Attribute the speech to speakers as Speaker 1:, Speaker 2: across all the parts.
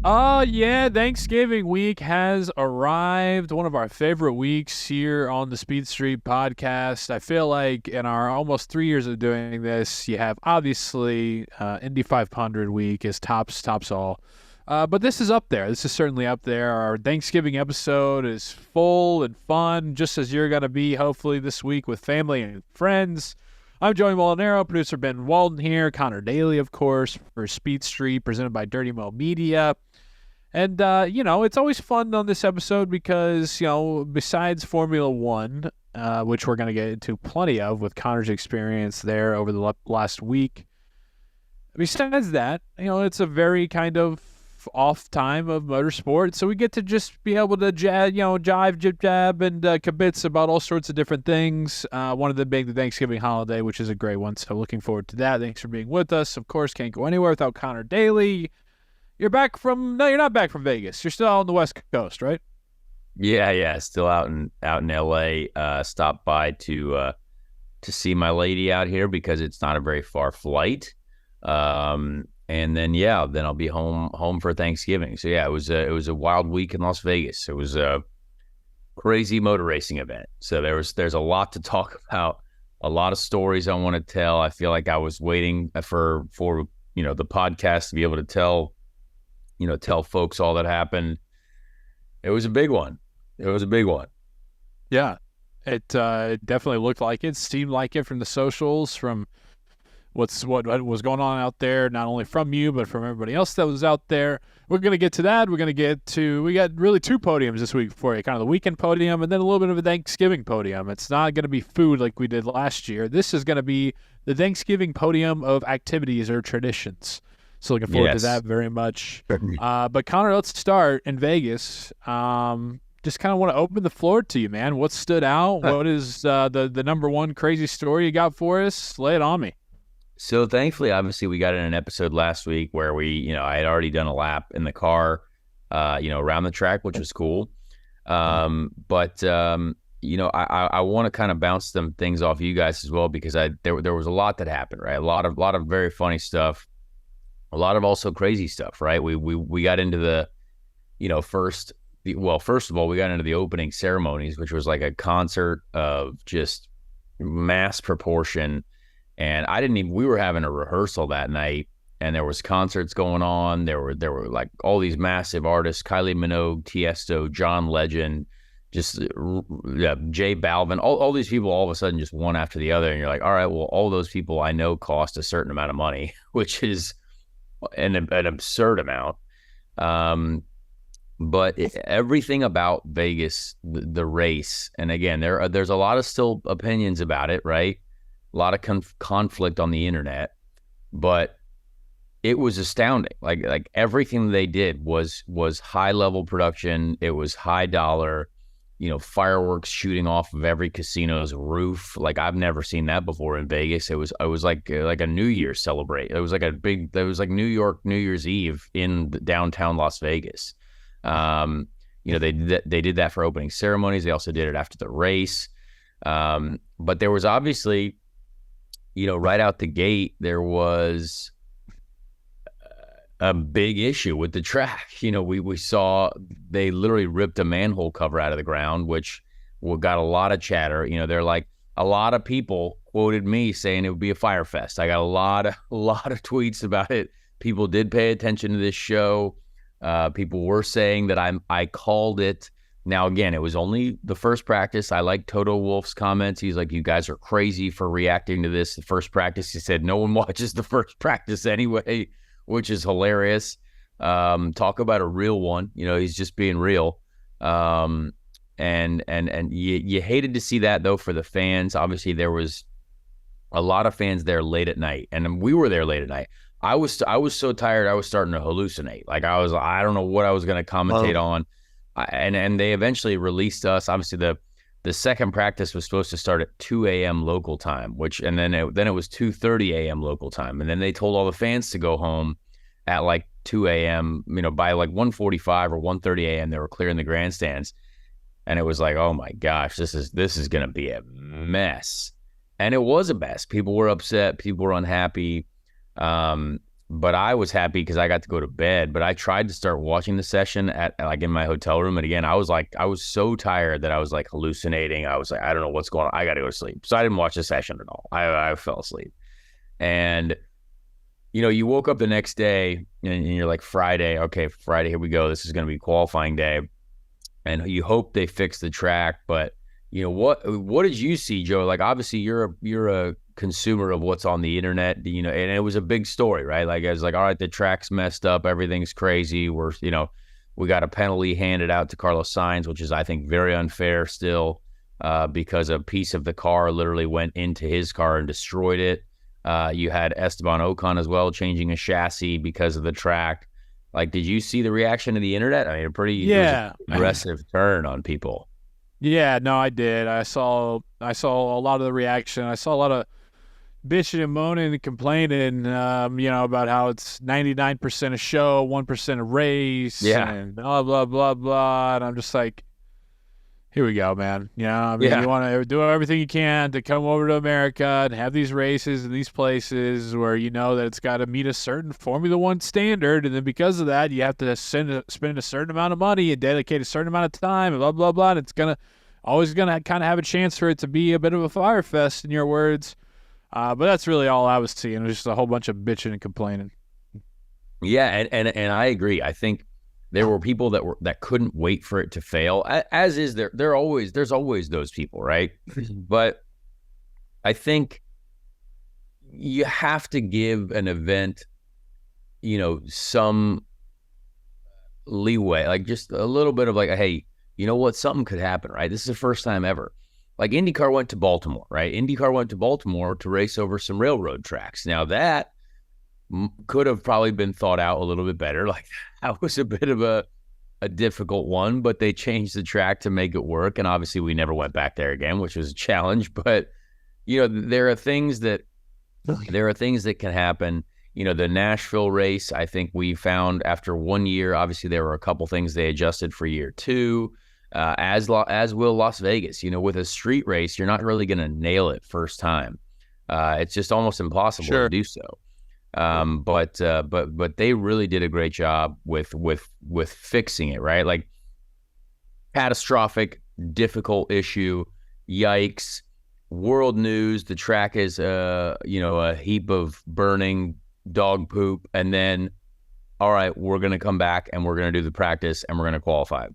Speaker 1: Oh, yeah, Thanksgiving week has arrived. One of our favorite weeks here on the Speed Street podcast. I feel like in our almost 3 years of doing this, you have obviously Indy 500 week is tops all. But this is up there. This is certainly up there. Our Thanksgiving episode is full and fun, just as you're going to be hopefully this week with family and friends. I'm Joey Molinaro, producer Ben Walden here, Connor Daly, of course, for Speed Street, presented by Dirty Mo Media. And, it's always fun on this episode because, besides Formula One, which we're going to get into plenty of with Connor's experience there over the last week, besides that, it's a very kind of off time of motorsport. So we get to just be able to jive, jib-jab, and kibitz about all sorts of different things. One of them being the Thanksgiving holiday, which is a great one. So looking forward to that. Thanks for being with us. Of course, can't go anywhere without Connor Daly. You're not back from Vegas. You're still out on the West Coast, right?
Speaker 2: Yeah. Still out in LA. Stopped by to see my lady out here because it's not a very far flight. And then I'll be home for Thanksgiving. So yeah, it was a wild week in Las Vegas. It was a crazy motor racing event. So there's a lot to talk about, a lot of stories I want to tell. I feel like I was waiting for the podcast to be able to tell folks all that happened. It was a big one.
Speaker 1: Yeah, it definitely looked like it, seemed like it from the socials, from what was going on out there, not only from you, but from everybody else that was out there. We're going to get to that. We got really two podiums this week for you, kind of the weekend podium and then a little bit of a Thanksgiving podium. It's not going to be food like we did last year. This is going to be the Thanksgiving podium of activities or traditions. So looking forward to that very much. But Connor, let's start in Vegas. Just kind of want to open the floor to you, man. What stood out? What is the number one crazy story you got for us? Lay it on me.
Speaker 2: So thankfully, obviously, we got in an episode last week where I had already done a lap in the car, around the track, which was cool. I want to kind of bounce some things off you guys as well because there was a lot that happened, right? A lot of very funny stuff. A lot of also crazy stuff, right? We got into first of all, we got into the opening ceremonies, which was like a concert of just mass proportion. And we were having a rehearsal that night and there was concerts going on. There were like all these massive artists, Kylie Minogue, Tiesto, John Legend, just Jay Balvin, all these people all of a sudden just one after the other. And you're like, all right, well, all those people I know cost a certain amount of money, which is an absurd amount. But everything about Vegas, the race, and again, there's a lot of still opinions about it, right? A lot of conflict on the internet, but it was astounding. Like everything they did was high level production. It was high dollar, fireworks shooting off of every casino's roof. Like I've never seen that before in Vegas. It was like a New Year's celebrate. It was like New York New Year's Eve in downtown Las Vegas. They did that for opening ceremonies. They also did it after the race. But there was obviously, right out the gate, there was a big issue with the track. We saw they literally ripped a manhole cover out of the ground, which got a lot of chatter. They're like, a lot of people quoted me saying it would be a fire fest. I got a lot of tweets about it. People did pay attention to this show. People were saying that I called it. Now, again, it was only the first practice. I like Toto Wolff's comments. He's like, you guys are crazy for reacting to this. The first practice, he said, no one watches the first practice anyway, which is hilarious. Talk about a real one. He's just being real. And you hated to see that, though, for the fans. Obviously, there was a lot of fans there late at night, and we were there late at night. I was so tired, I was starting to hallucinate. Like I don't know what I was going to commentate on. And they eventually released us. Obviously, the second practice was supposed to start at 2 a.m. local time, then it was 2:30 a.m. local time. And then they told all the fans to go home at like 2 a.m., by like 1:45 or 1:30 a.m. they were clearing the grandstands. And it was like, oh my gosh, this is going to be a mess. And it was a mess. People were upset. People were unhappy. but I was happy because I got to go to bed. But I tried to start watching the session at like in my hotel room, and again, I was so tired that I was like hallucinating. I was like, I don't know what's going on. I got to go to sleep, so I didn't watch the session at all. I fell asleep, and you woke up the next day and you're like, Friday, okay, Friday, here we go. This is going to be qualifying day, and you hope they fix the track, but. What did you see, Joe? Like, obviously you're a consumer of what's on the internet, and it was a big story, right? Like, I was like, all right, the track's messed up, everything's crazy. We got a penalty handed out to Carlos Sainz, which is, I think, very unfair still, because a piece of the car literally went into his car and destroyed it. You had Esteban Ocon as well changing a chassis because of the track. Like, did you see the reaction to the internet? I mean, it was an aggressive turn on people.
Speaker 1: Yeah, no, I did. I saw a lot of the reaction. I saw a lot of bitching and moaning and complaining, about how it's 99% a show, 1% a race, and blah, blah, blah, blah. And I'm just like, here we go, man. You want to do everything you can to come over to America and have these races in these places where you know that it's got to meet a certain Formula One standard. And then because of that, you have to spend a certain amount of money and dedicate a certain amount of time and blah, blah, blah. And it's always going to kind of have a chance for it to be a bit of a fire fest, in your words. But that's really all I was seeing. It was just a whole bunch of bitching and complaining.
Speaker 2: Yeah, and I agree. I think there were people that couldn't wait for it to fail, as is there's always those people, right? But I think you have to give an event, some leeway, like just a little bit of like, hey, you know what? Something could happen, right? This is the first time ever. Like IndyCar went to Baltimore, right? IndyCar went to Baltimore to race over some railroad tracks. Now that could have probably been thought out a little bit better. Like that was a bit of a difficult one, but they changed the track to make it work. And obviously we never went back there again, which was a challenge. But, there are things that can happen. The Nashville race, I think we found after 1 year, obviously there were a couple things they adjusted for year two, as will Las Vegas. With a street race, you're not really going to nail it first time. It's just almost impossible to do so. But they really did a great job with fixing it, right? Like catastrophic, difficult issue, yikes, world news. The track is a heap of burning dog poop, and then all right, we're gonna come back and we're gonna do the practice and we're gonna qualify.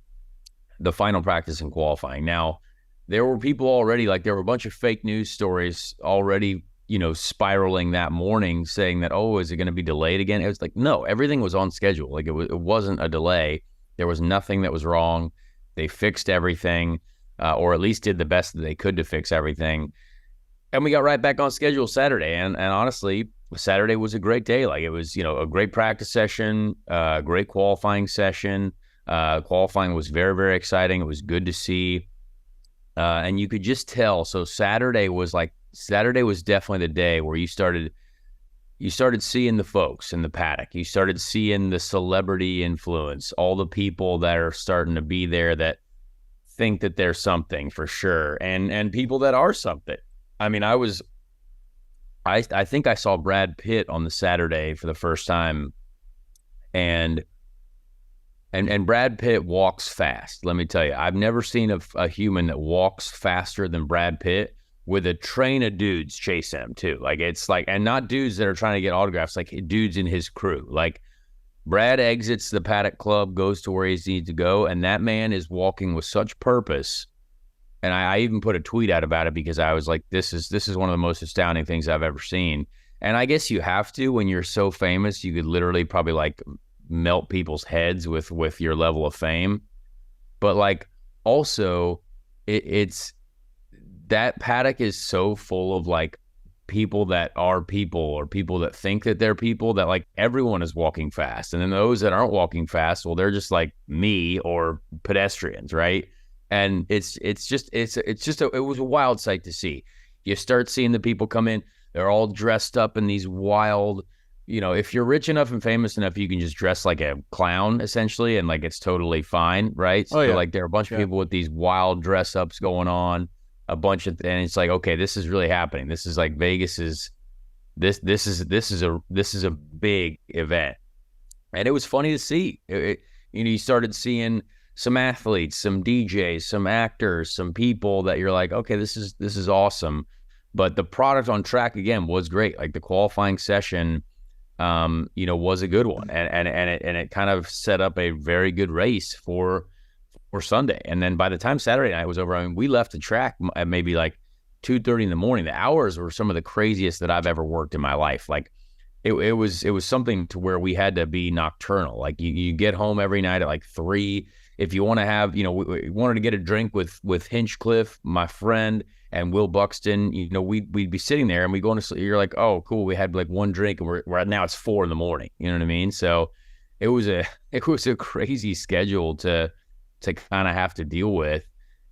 Speaker 2: The final practice and qualifying. Now, there were people already, like there were a bunch of fake news stories already, spiraling that morning saying that, oh, is it going to be delayed again? It was like, no, everything was on schedule. Like it wasn't a delay. There was nothing that was wrong. They fixed everything, or at least did the best that they could to fix everything. And we got right back on schedule Saturday. And honestly, Saturday was a great day. Like it was, a great practice session, great qualifying session. Qualifying was very, very exciting. It was good to see. And you could just tell. So Saturday was definitely the day where you started seeing the folks in the paddock. You started seeing the celebrity influence, all the people that are starting to be there that think that they're something for sure, and people that are something. I mean, I think I saw Brad Pitt on the Saturday for the first time, and Brad Pitt walks fast. Let me tell you, I've never seen a human that walks faster than Brad Pitt, with a train of dudes chase him too. Like it's like, and not dudes that are trying to get autographs, like dudes in his crew. Like Brad exits the paddock club, goes to where he needs to go, and that man is walking with such purpose. And I even put a tweet out about it because I was like, this is one of the most astounding things I've ever seen. And I guess you have to, when you're so famous, you could literally probably like melt people's heads with your level of fame. But like also it's that paddock is so full of like people that are people, or people that think that they're people, that like everyone is walking fast. And then those that aren't walking fast, well, they're just like me or pedestrians, right? And it was a wild sight to see. You start seeing the people come in, they're all dressed up in these wild, if you're rich enough and famous enough, you can just dress like a clown essentially, and like it's totally fine, right? So like there are a bunch of people with these wild dress ups going on. And it's like, okay, this is really happening. This is like Vegas is This is a big event. And it was funny to see. You started seeing some athletes, some DJs, some actors, some people that you're like, okay, this is awesome. But the product on track again was great. Like the qualifying session, was a good one, and it kind of set up a very good race for Sunday. And then by the time Saturday night was over, I mean, we left the track at maybe like 2:30 in the morning. The hours were some of the craziest that I've ever worked in my life. Like it was something to where we had to be nocturnal. Like you get home every night at like 3. If you want to have, we wanted to get a drink with Hinchcliffe, my friend, and Will Buxton, we'd be sitting there and we go into sleep. You're like, oh, cool. We had like one drink and we're now it's 4 a.m. You know what I mean? So it was a crazy schedule to kind of have to deal with.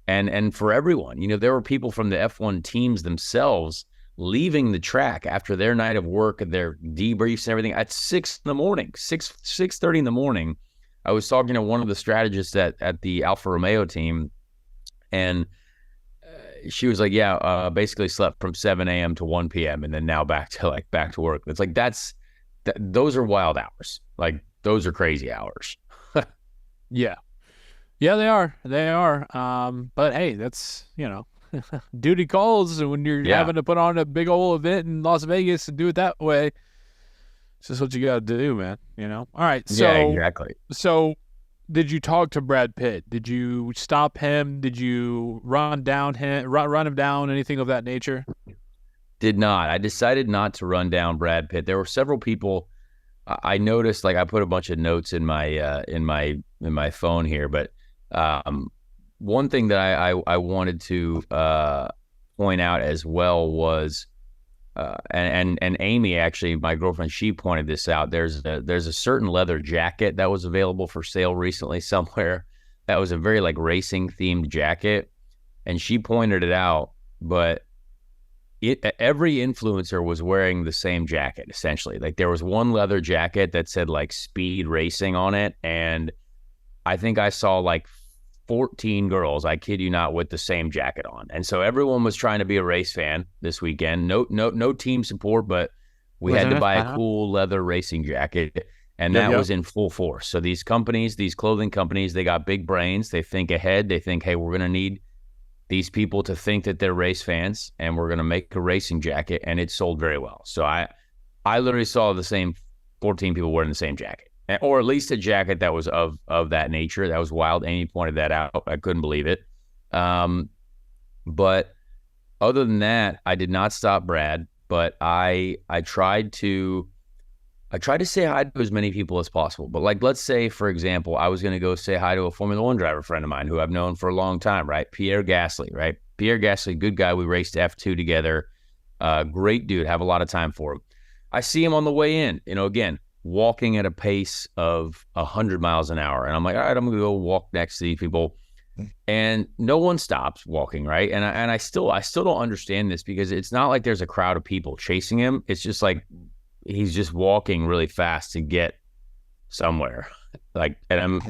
Speaker 2: And for everyone, there were people from the F1 teams themselves leaving the track after their night of work and their debriefs and everything at 6 in the morning, 6:30 in the morning. I was talking to one of the strategists at the Alfa Romeo team, and she was like, yeah, basically slept from 7 a.m. to 1 p.m. and then now back to work. It's like, those are wild hours. Like those are crazy hours.
Speaker 1: Yeah. Yeah, they are. They are. But hey, that's, duty calls. And when you're having to put on a big old event in Las Vegas and do it that way, it's just what you got to do, man. All right. So,
Speaker 2: yeah, exactly.
Speaker 1: So did you talk to Brad Pitt? Did you stop him? Did you run him down, anything of that nature?
Speaker 2: Did not. I decided not to run down Brad Pitt. There were several people I noticed, like I put a bunch of notes in my phone here, but one thing that I wanted to point out as well was, and Amy, actually, my girlfriend, she pointed this out. There's a certain leather jacket that was available for sale recently somewhere. That was a very like racing themed jacket, and she pointed it out. But every influencer was wearing the same jacket essentially. Like there was one leather jacket that said like Speed Racing on it, and I think I saw like 14 girls, I kid you not, with the same jacket on. And so everyone was trying to be a race fan this weekend. No team support, but we had to buy a cool leather racing jacket, and that was in full force. So these companies, these clothing companies, they got big brains. They think ahead. They think, hey, we're going to need these people to think that they're race fans, and we're going to make a racing jacket, and it sold very well. So I literally saw the same 14 people wearing the same jacket. Or at least a jacket that was of that nature. That was wild. Amy pointed that out. I couldn't believe it. But other than that, I did not stop Brad, but I tried to say hi to as many people as possible. But like, let's say, for example, I was going to go say hi to a Formula One driver friend of mine who I've known for a long time, right? Pierre Gasly, right? Pierre Gasly, good guy. We raced F2 together. Great dude. Have a lot of time for him. I see him on the way in, again, walking at a pace of 100 miles an hour. And I'm like, all right, I'm going to go walk next to these people. And no one stops walking, right? And I still don't understand this, because it's not like there's a crowd of people chasing him. It's just like he's just walking really fast to get somewhere. Like, and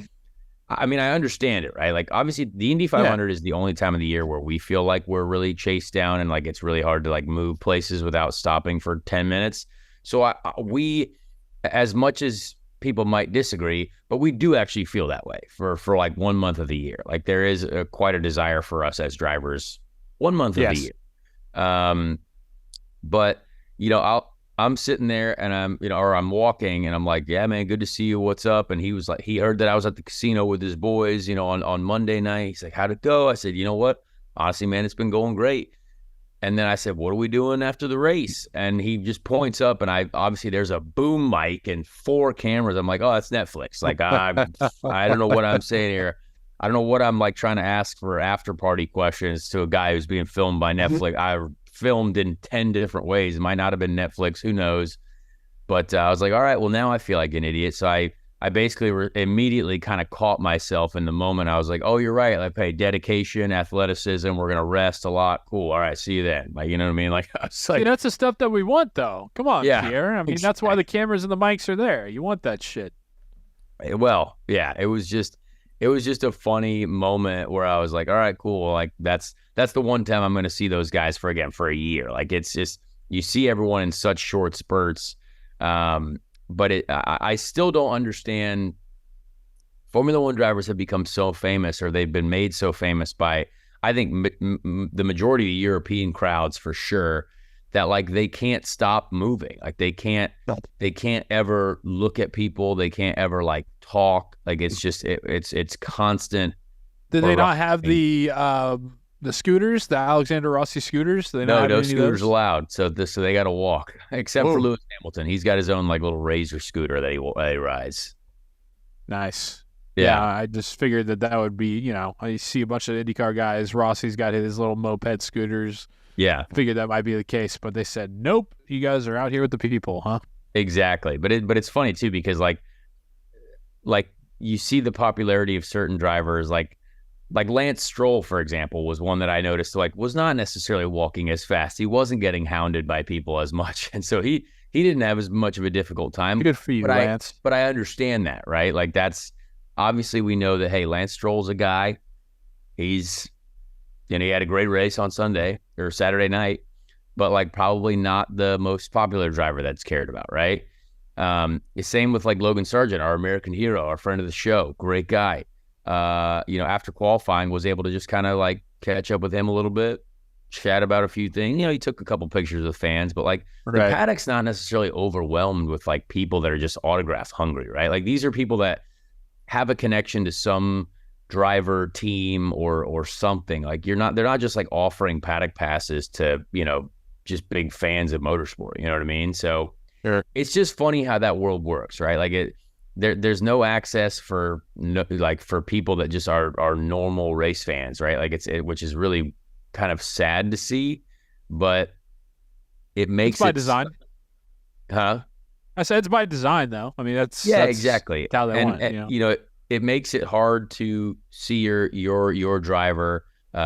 Speaker 2: I understand it, right? Like, obviously the Indy 500 is the only time of the year where we feel like we're really chased down, and like it's really hard to like move places without stopping for 10 minutes. So we, as much as people might disagree, but we do actually feel that way for like 1 month of the year. Like there is quite a desire for us as drivers 1 month of the year. But I'm sitting there and I'm walking and I'm like, yeah, man, good to see you. What's up? And he was like, he heard that I was at the casino with his boys, on Monday night. He's like, how'd it go? I said, you know what? Honestly, man, it's been going great. And then I said, what are we doing after the race? And he just points up, and obviously there's a boom mic and 4 cameras. I'm like, oh, that's Netflix. Like, I don't know what I'm saying here. I don't know what I'm like trying to ask for after party questions to a guy who's being filmed by Netflix. I filmed in 10 different ways. It might not have been Netflix. Who knows? But I was like, all right, well, now I feel like an idiot. So I basically immediately kind of caught myself in the moment. I was like, oh, you're right. Like, hey, dedication, athleticism, we're going to rest a lot. Cool. All right. See you then. Like, you know what I mean? Like, I was like,
Speaker 1: see, that's the stuff that we want, though. Come on, Pierre. I mean, that's why the cameras and the mics are there. You want that shit.
Speaker 2: Well, yeah, it was just a funny moment where I was like, all right, cool. Like, that's the one time I'm going to see those guys for a year. Like, it's just, You see everyone in such short spurts. But I still don't understand. Formula One drivers have become so famous, or they've been made so famous by, I think, the majority of the European crowds for sure, that like they can't stop moving. Like they can't ever look at people. They can't ever like talk. Like it's just it's constant.
Speaker 1: Did they not have the scooters, the Alexander Rossi scooters? Do they not have
Speaker 2: No
Speaker 1: any
Speaker 2: scooters
Speaker 1: of those?
Speaker 2: allowed. So they got to walk, except for Lewis Hamilton. He's got his own like little razor scooter that he rides.
Speaker 1: Nice.
Speaker 2: Yeah.
Speaker 1: I just figured that would be, I see a bunch of IndyCar guys. Rossi's got his little moped scooters.
Speaker 2: Yeah.
Speaker 1: Figured that might be the case, but they said, nope, you guys are out here with the people, huh?
Speaker 2: Exactly. But it's funny too, because like you see the popularity of certain drivers, like Lance Stroll, for example, was one that I noticed like was not necessarily walking as fast. He wasn't getting hounded by people as much. And so he didn't have as much of a difficult time.
Speaker 1: Good for you, Lance.
Speaker 2: But I understand that, right? Like that's obviously we know that, hey, Lance Stroll's a guy. He had a great race on Sunday or Saturday night, but like probably not the most popular driver that's cared about, right? The same with like Logan Sargent, our American hero, our friend of the show, great guy. After qualifying, was able to just kind of like catch up with him a little bit, chat about a few things. He took a couple pictures with fans, but like the paddock's not necessarily overwhelmed with like people that are just autograph hungry, right? Like these are people that have a connection to some driver, team, or something. Like they're not just like offering paddock passes to, just big fans of motorsport. You know what I mean? So
Speaker 1: sure.
Speaker 2: It's just funny how that world works, right? Like there's no access for people that just are normal race fans, right? Like which is really kind of sad to see, but it makes
Speaker 1: it's by design.
Speaker 2: Huh?
Speaker 1: I said it's by design, though. I mean, that's
Speaker 2: exactly
Speaker 1: how they want it.
Speaker 2: It makes it hard to see your driver,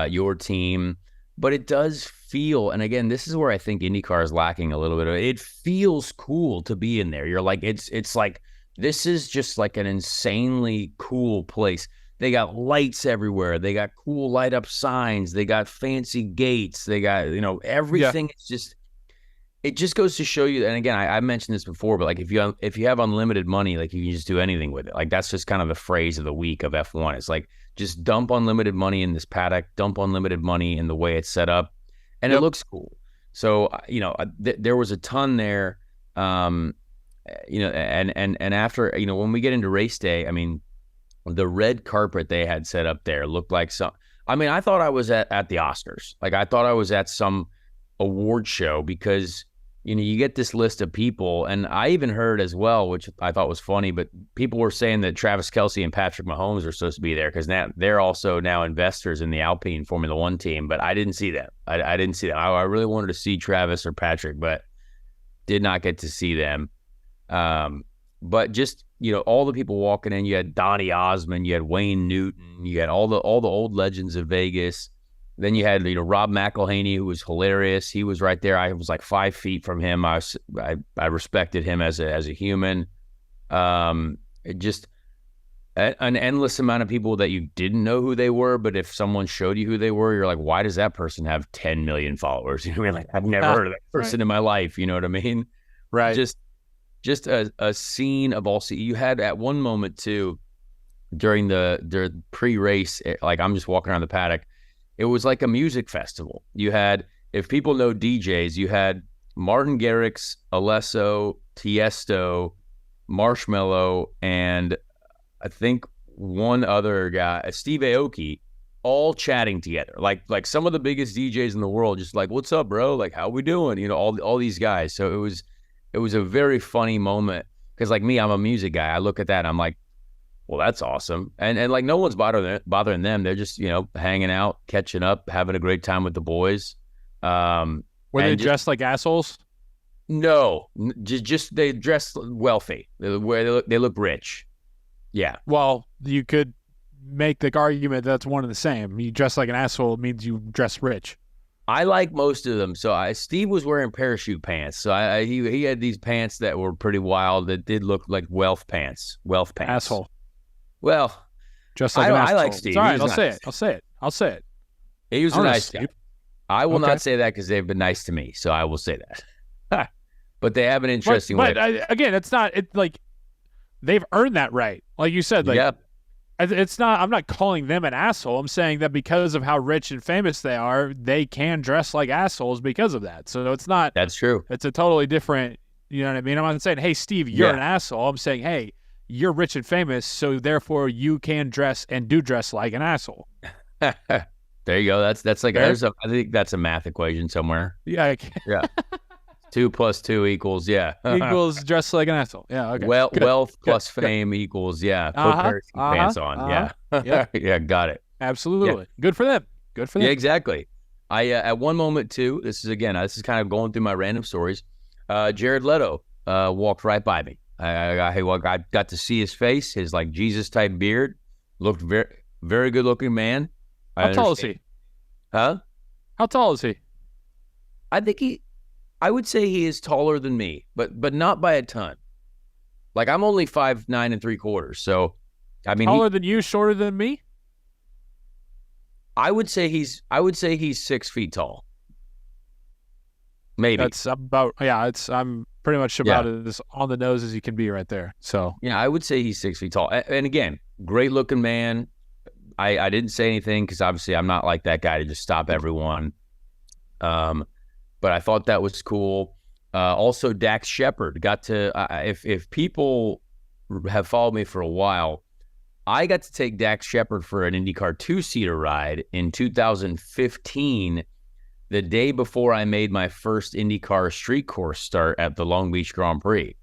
Speaker 2: your team, but it does feel. And again, this is where I think IndyCar is lacking a little bit of it. It feels cool to be in there. You're like, it's like this is just like an insanely cool place. They got lights everywhere. They got cool light up signs. They got fancy gates. They got everything. Yeah. It just goes to show you, and again, I mentioned this before, but like if you have unlimited money, like you can just do anything with it. Like that's just kind of the phrase of the week of F1. It's like just dump unlimited money in this paddock, dump unlimited money in the way it's set up, and it looks cool. So there was a ton there, and after when we get into race day, I mean, the red carpet they had set up there looked like some. I mean, I thought I was at the Oscars. Like I thought I was at some award show because. You get this list of people, and I even heard as well, which I thought was funny, but people were saying that Travis Kelce and Patrick Mahomes are supposed to be there because now they're also now investors in the Alpine Formula One team, but I didn't see that. I didn't see that. I really wanted to see Travis or Patrick, but did not get to see them. But just, all the people walking in, you had Donnie Osmond, you had Wayne Newton, you had all the old legends of Vegas. Then you had, Rob McElhaney, who was hilarious. He was right there. I was like 5 feet from him. I respected him as a human. Just an endless amount of people that you didn't know who they were, but if someone showed you who they were, you're like, why does that person have 10 million followers? Like, I've never heard of that person in my life. You know what I mean?
Speaker 1: Right.
Speaker 2: Just a scene of all. You had at one moment too, during the pre-race, like I'm just walking around the paddock. It was like a music festival. You had, if people know DJs, you had Martin Garrix, Alesso, Tiesto, Marshmello, and I think one other guy, Steve Aoki, all chatting together. Like some of the biggest DJs in the world, just like, what's up, bro? Like, how we doing? All these guys. So it was a very funny moment because like me, I'm a music guy. I look at that and I'm like, well, that's awesome. And like no one's bothering them. They're just, hanging out, catching up, having a great time with the boys.
Speaker 1: Were they dressed like assholes?
Speaker 2: No, just they dress wealthy. They look rich. Yeah.
Speaker 1: Well, you could make the argument that's one and the same. You dress like an asshole, it means you dress rich.
Speaker 2: I like most of them. So Steve was wearing parachute pants. So he had these pants that were pretty wild that did look like wealth pants.
Speaker 1: Asshole.
Speaker 2: Well,
Speaker 1: just like an asshole.
Speaker 2: I like Steve.
Speaker 1: All right, I'll say it.
Speaker 2: He was a nice guy. I will not say that because they've been nice to me, so I will say that. But they have an interesting way.
Speaker 1: Again, it's not like they've earned that right. Like you said, like it's not. I'm not calling them an asshole. I'm saying that because of how rich and famous they are, they can dress like assholes because of that. So it's not.
Speaker 2: That's true.
Speaker 1: It's a totally different. You know what I mean? I'm not saying, hey, Steve, you're an asshole. I'm saying, hey, you're rich and famous, so therefore you can dress and do dress like an asshole.
Speaker 2: There you go. That's like I think that's a math equation somewhere.
Speaker 1: Yeah.
Speaker 2: Yeah. 2 + 2 equals
Speaker 1: equals dress like an asshole. Yeah. Okay.
Speaker 2: Wealth plus fame equals put parachute pants on. Yeah. Yeah. Got it.
Speaker 1: Absolutely. Yeah. Good for them. Good for them.
Speaker 2: Yeah. Exactly. I at one moment too. This is kind of going through my random stories. Jared Leto walked right by me. I got to see his face, his like Jesus type beard. Looked very, very good looking man.
Speaker 1: How tall is he?
Speaker 2: Huh?
Speaker 1: How tall is he?
Speaker 2: I would say he is taller than me, but not by a ton. Like I'm only 5'9"3/4. So, I mean,
Speaker 1: taller than you, shorter than me.
Speaker 2: I would say he's 6 feet tall. Maybe
Speaker 1: that's about I'm pretty much about as on the nose as you can be right there. So
Speaker 2: yeah, I would say he's 6 feet tall. And again, great looking man. I didn't say anything because obviously I'm not like that guy to just stop everyone. But I thought that was cool. Also, Dax Shepard got to. If people have followed me for a while, I got to take Dax Shepard for an IndyCar 2-seater ride in 2015. The day before I made my first IndyCar street course start at the Long Beach Grand Prix.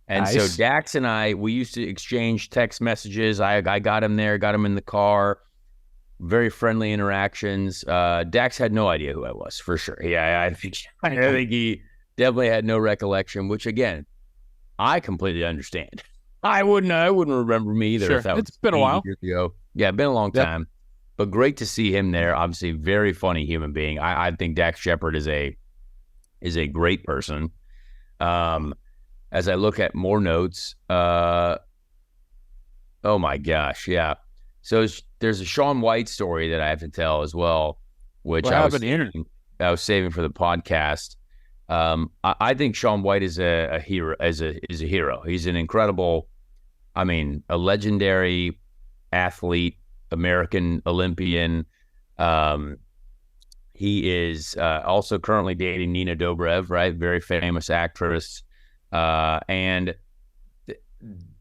Speaker 2: And so Dax and we used to exchange text messages. I got him there, got him in the car, very friendly interactions. Dax had no idea who I was, for sure. Yeah, I think he definitely had no recollection, which again, I completely understand. I wouldn't remember me either.
Speaker 1: Sure.
Speaker 2: If that was
Speaker 1: it's been a while.
Speaker 2: Years ago. Yeah, been a long time. But great to see him there. Obviously, very funny human being. I think Dax Shepard is a great person. As I look at more notes, oh my gosh, yeah. So there's a Shaun White story that I have to tell as well, which I was saving for the podcast. I think Shaun White is a hero. Is a hero. He's an incredible, a legendary athlete. American Olympian. He is also currently dating Nina Dobrev, right? Very famous actress. And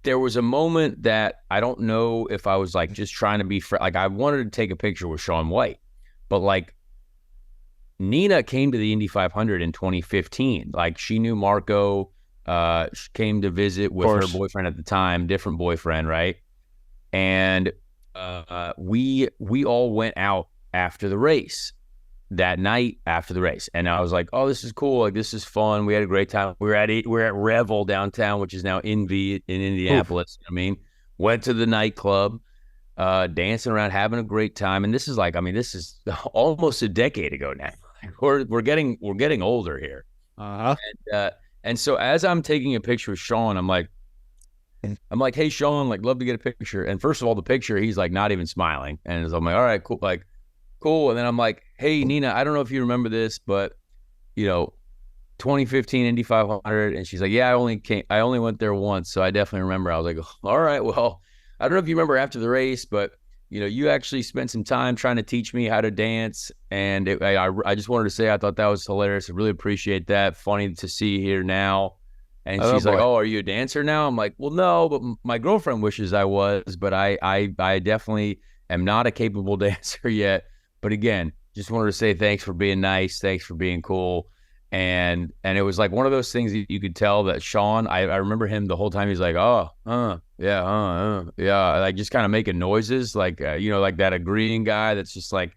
Speaker 2: there was a moment that I don't know if I was like just trying to be like I wanted to take a picture with Shaun White, but like Nina came to the Indy 500 in 2015. Like she knew Marco. She came to visit with her boyfriend at the time, different boyfriend, right? And we all went out after the race that night after the race, and I was like, "Oh, this is cool! Like this is fun. We had a great time. We're at Revel downtown, which is now in Indianapolis. Went to the nightclub, dancing around, having a great time. And this is this is almost a decade ago now. We're getting older here. And so as I'm taking a picture with Shaun, I'm like, hey, Shaun, like, love to get a picture. And first of all, the picture, he's like not even smiling. And so I'm like, all right, cool. Like, cool. And then I'm like, hey, Nina, I don't know if you remember this, but 2015 Indy 500. And she's like, yeah, I only went there once. So I definitely remember. I was like, all right, well, I don't know if you remember after the race, but you actually spent some time trying to teach me how to dance. And I just wanted to say, I thought that was hilarious. I really appreciate that. Funny to see here now. And she's like, oh, are you a dancer now? I'm like, well, no, but my girlfriend wishes I was, but I definitely am not a capable dancer yet. But again, just wanted to say thanks for being nice. Thanks for being cool. And it was like one of those things that you could tell that Shaun, I remember him the whole time. He's like, yeah, like just kind of making noises, like, like that agreeing guy. That's just like,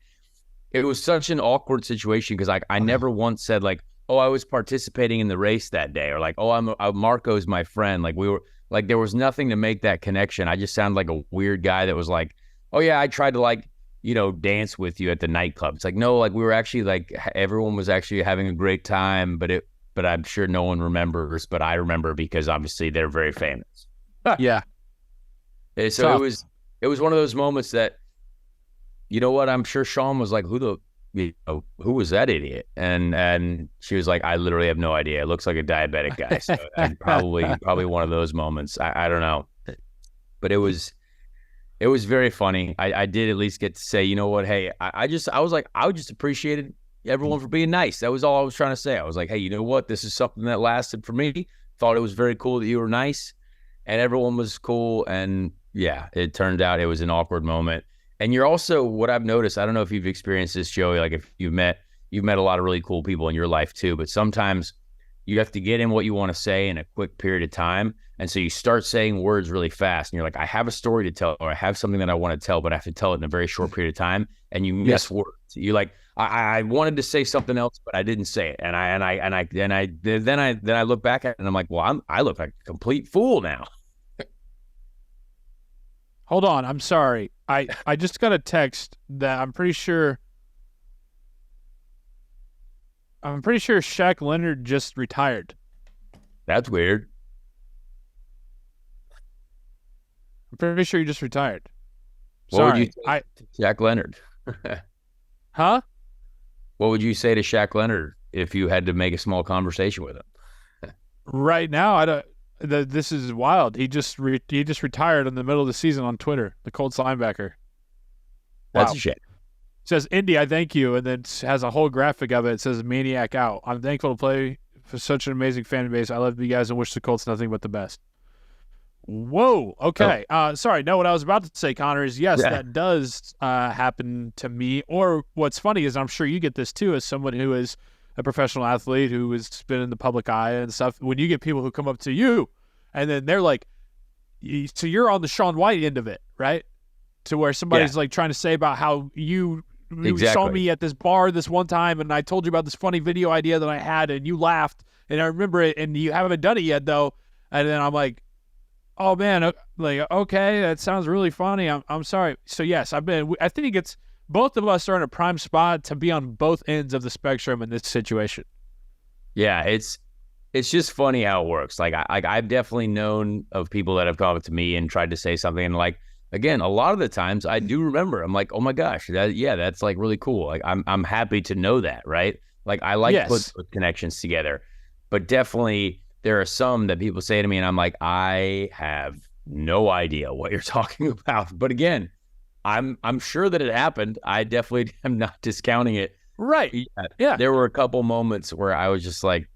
Speaker 2: it was such an awkward situation. Cause I never once said like, oh, I was participating in the race that day, or like, oh, Marco's my friend. Like we were like, there was nothing to make that connection. I just sounded like a weird guy that was like, oh yeah, I tried to like, dance with you at the nightclub. It's like, no, like we were actually like, everyone was actually having a great time, but I'm sure no one remembers, but I remember because obviously they're very famous.
Speaker 1: Yeah.
Speaker 2: And so it was one of those moments that, you know what? I'm sure Shaun was like, who who was that idiot? And she was like, I literally have no idea. It looks like a diabetic guy. So and probably one of those moments. I don't know, but it was very funny. I did at least get to say, you know what? Hey, I was like, I just appreciated everyone for being nice. That was all I was trying to say. I was like, hey, you know what? This is something that lasted for me. Thought it was very cool that you were nice and everyone was cool. And yeah, it turned out it was an awkward moment. And you're also, what I've noticed, I don't know if you've experienced this, Joey, like if you've met a lot of really cool people in your life too, but sometimes you have to get in what you want to say in a quick period of time. And so you start saying words really fast and you're like, I have a story to tell, or I have something that I want to tell, but I have to tell it in a very short period of time. And you miss words. You're like, I wanted to say something else, but I didn't say it. And then I look back at it and I'm like, well, I look like a complete fool now.
Speaker 1: Hold on, I'm sorry. I just got a text that I'm pretty sure Shaq Leonard just retired.
Speaker 2: That's weird.
Speaker 1: I'm pretty sure he just retired.
Speaker 2: What would you
Speaker 1: Sorry.
Speaker 2: say to Shaq Leonard?
Speaker 1: Huh?
Speaker 2: What would you say to Shaq Leonard if you had to make a small conversation with him?
Speaker 1: Right now, I don't. This is wild. He just retired in the middle of the season on Twitter. The Colts linebacker.
Speaker 2: That's
Speaker 1: Wow.
Speaker 2: a shame.
Speaker 1: Says Indy, I thank you, and then has a whole graphic of it. It says Maniac out. I'm thankful to play for such an amazing fan base. I love you guys and wish the Colts nothing but the best. Whoa. Okay. Sorry. No, what I was about to say, Connor, is yes, that does happen to me. Or what's funny is I'm sure you get this too, as someone who is a professional athlete who has been in the public eye and stuff. When you get people who come up to you and then they're like, so you're on the Shaun White end of it, right? To where somebody's like trying to say about how you saw me at this bar this one time and I told you about this funny video idea that I had and you laughed and I remember it and you haven't done it yet though. And then I'm like, oh man, like, okay, that sounds really funny. I'm sorry. So yes, I think it's both of us are in a prime spot to be on both ends of the spectrum in this situation.
Speaker 2: Yeah, it's just funny how it works. Like I've definitely known of people that have come up to me and tried to say something, and like again, a lot of the times I do remember. I'm like, oh my gosh, that's like really cool. Like I'm happy to know that, right? Like I like put those connections together, but definitely there are some that people say to me, and I'm like, I have no idea what you're talking about. But again, I'm sure that it happened. I definitely am not discounting it.
Speaker 1: Right. Yeah.
Speaker 2: There were a couple moments where I was just like,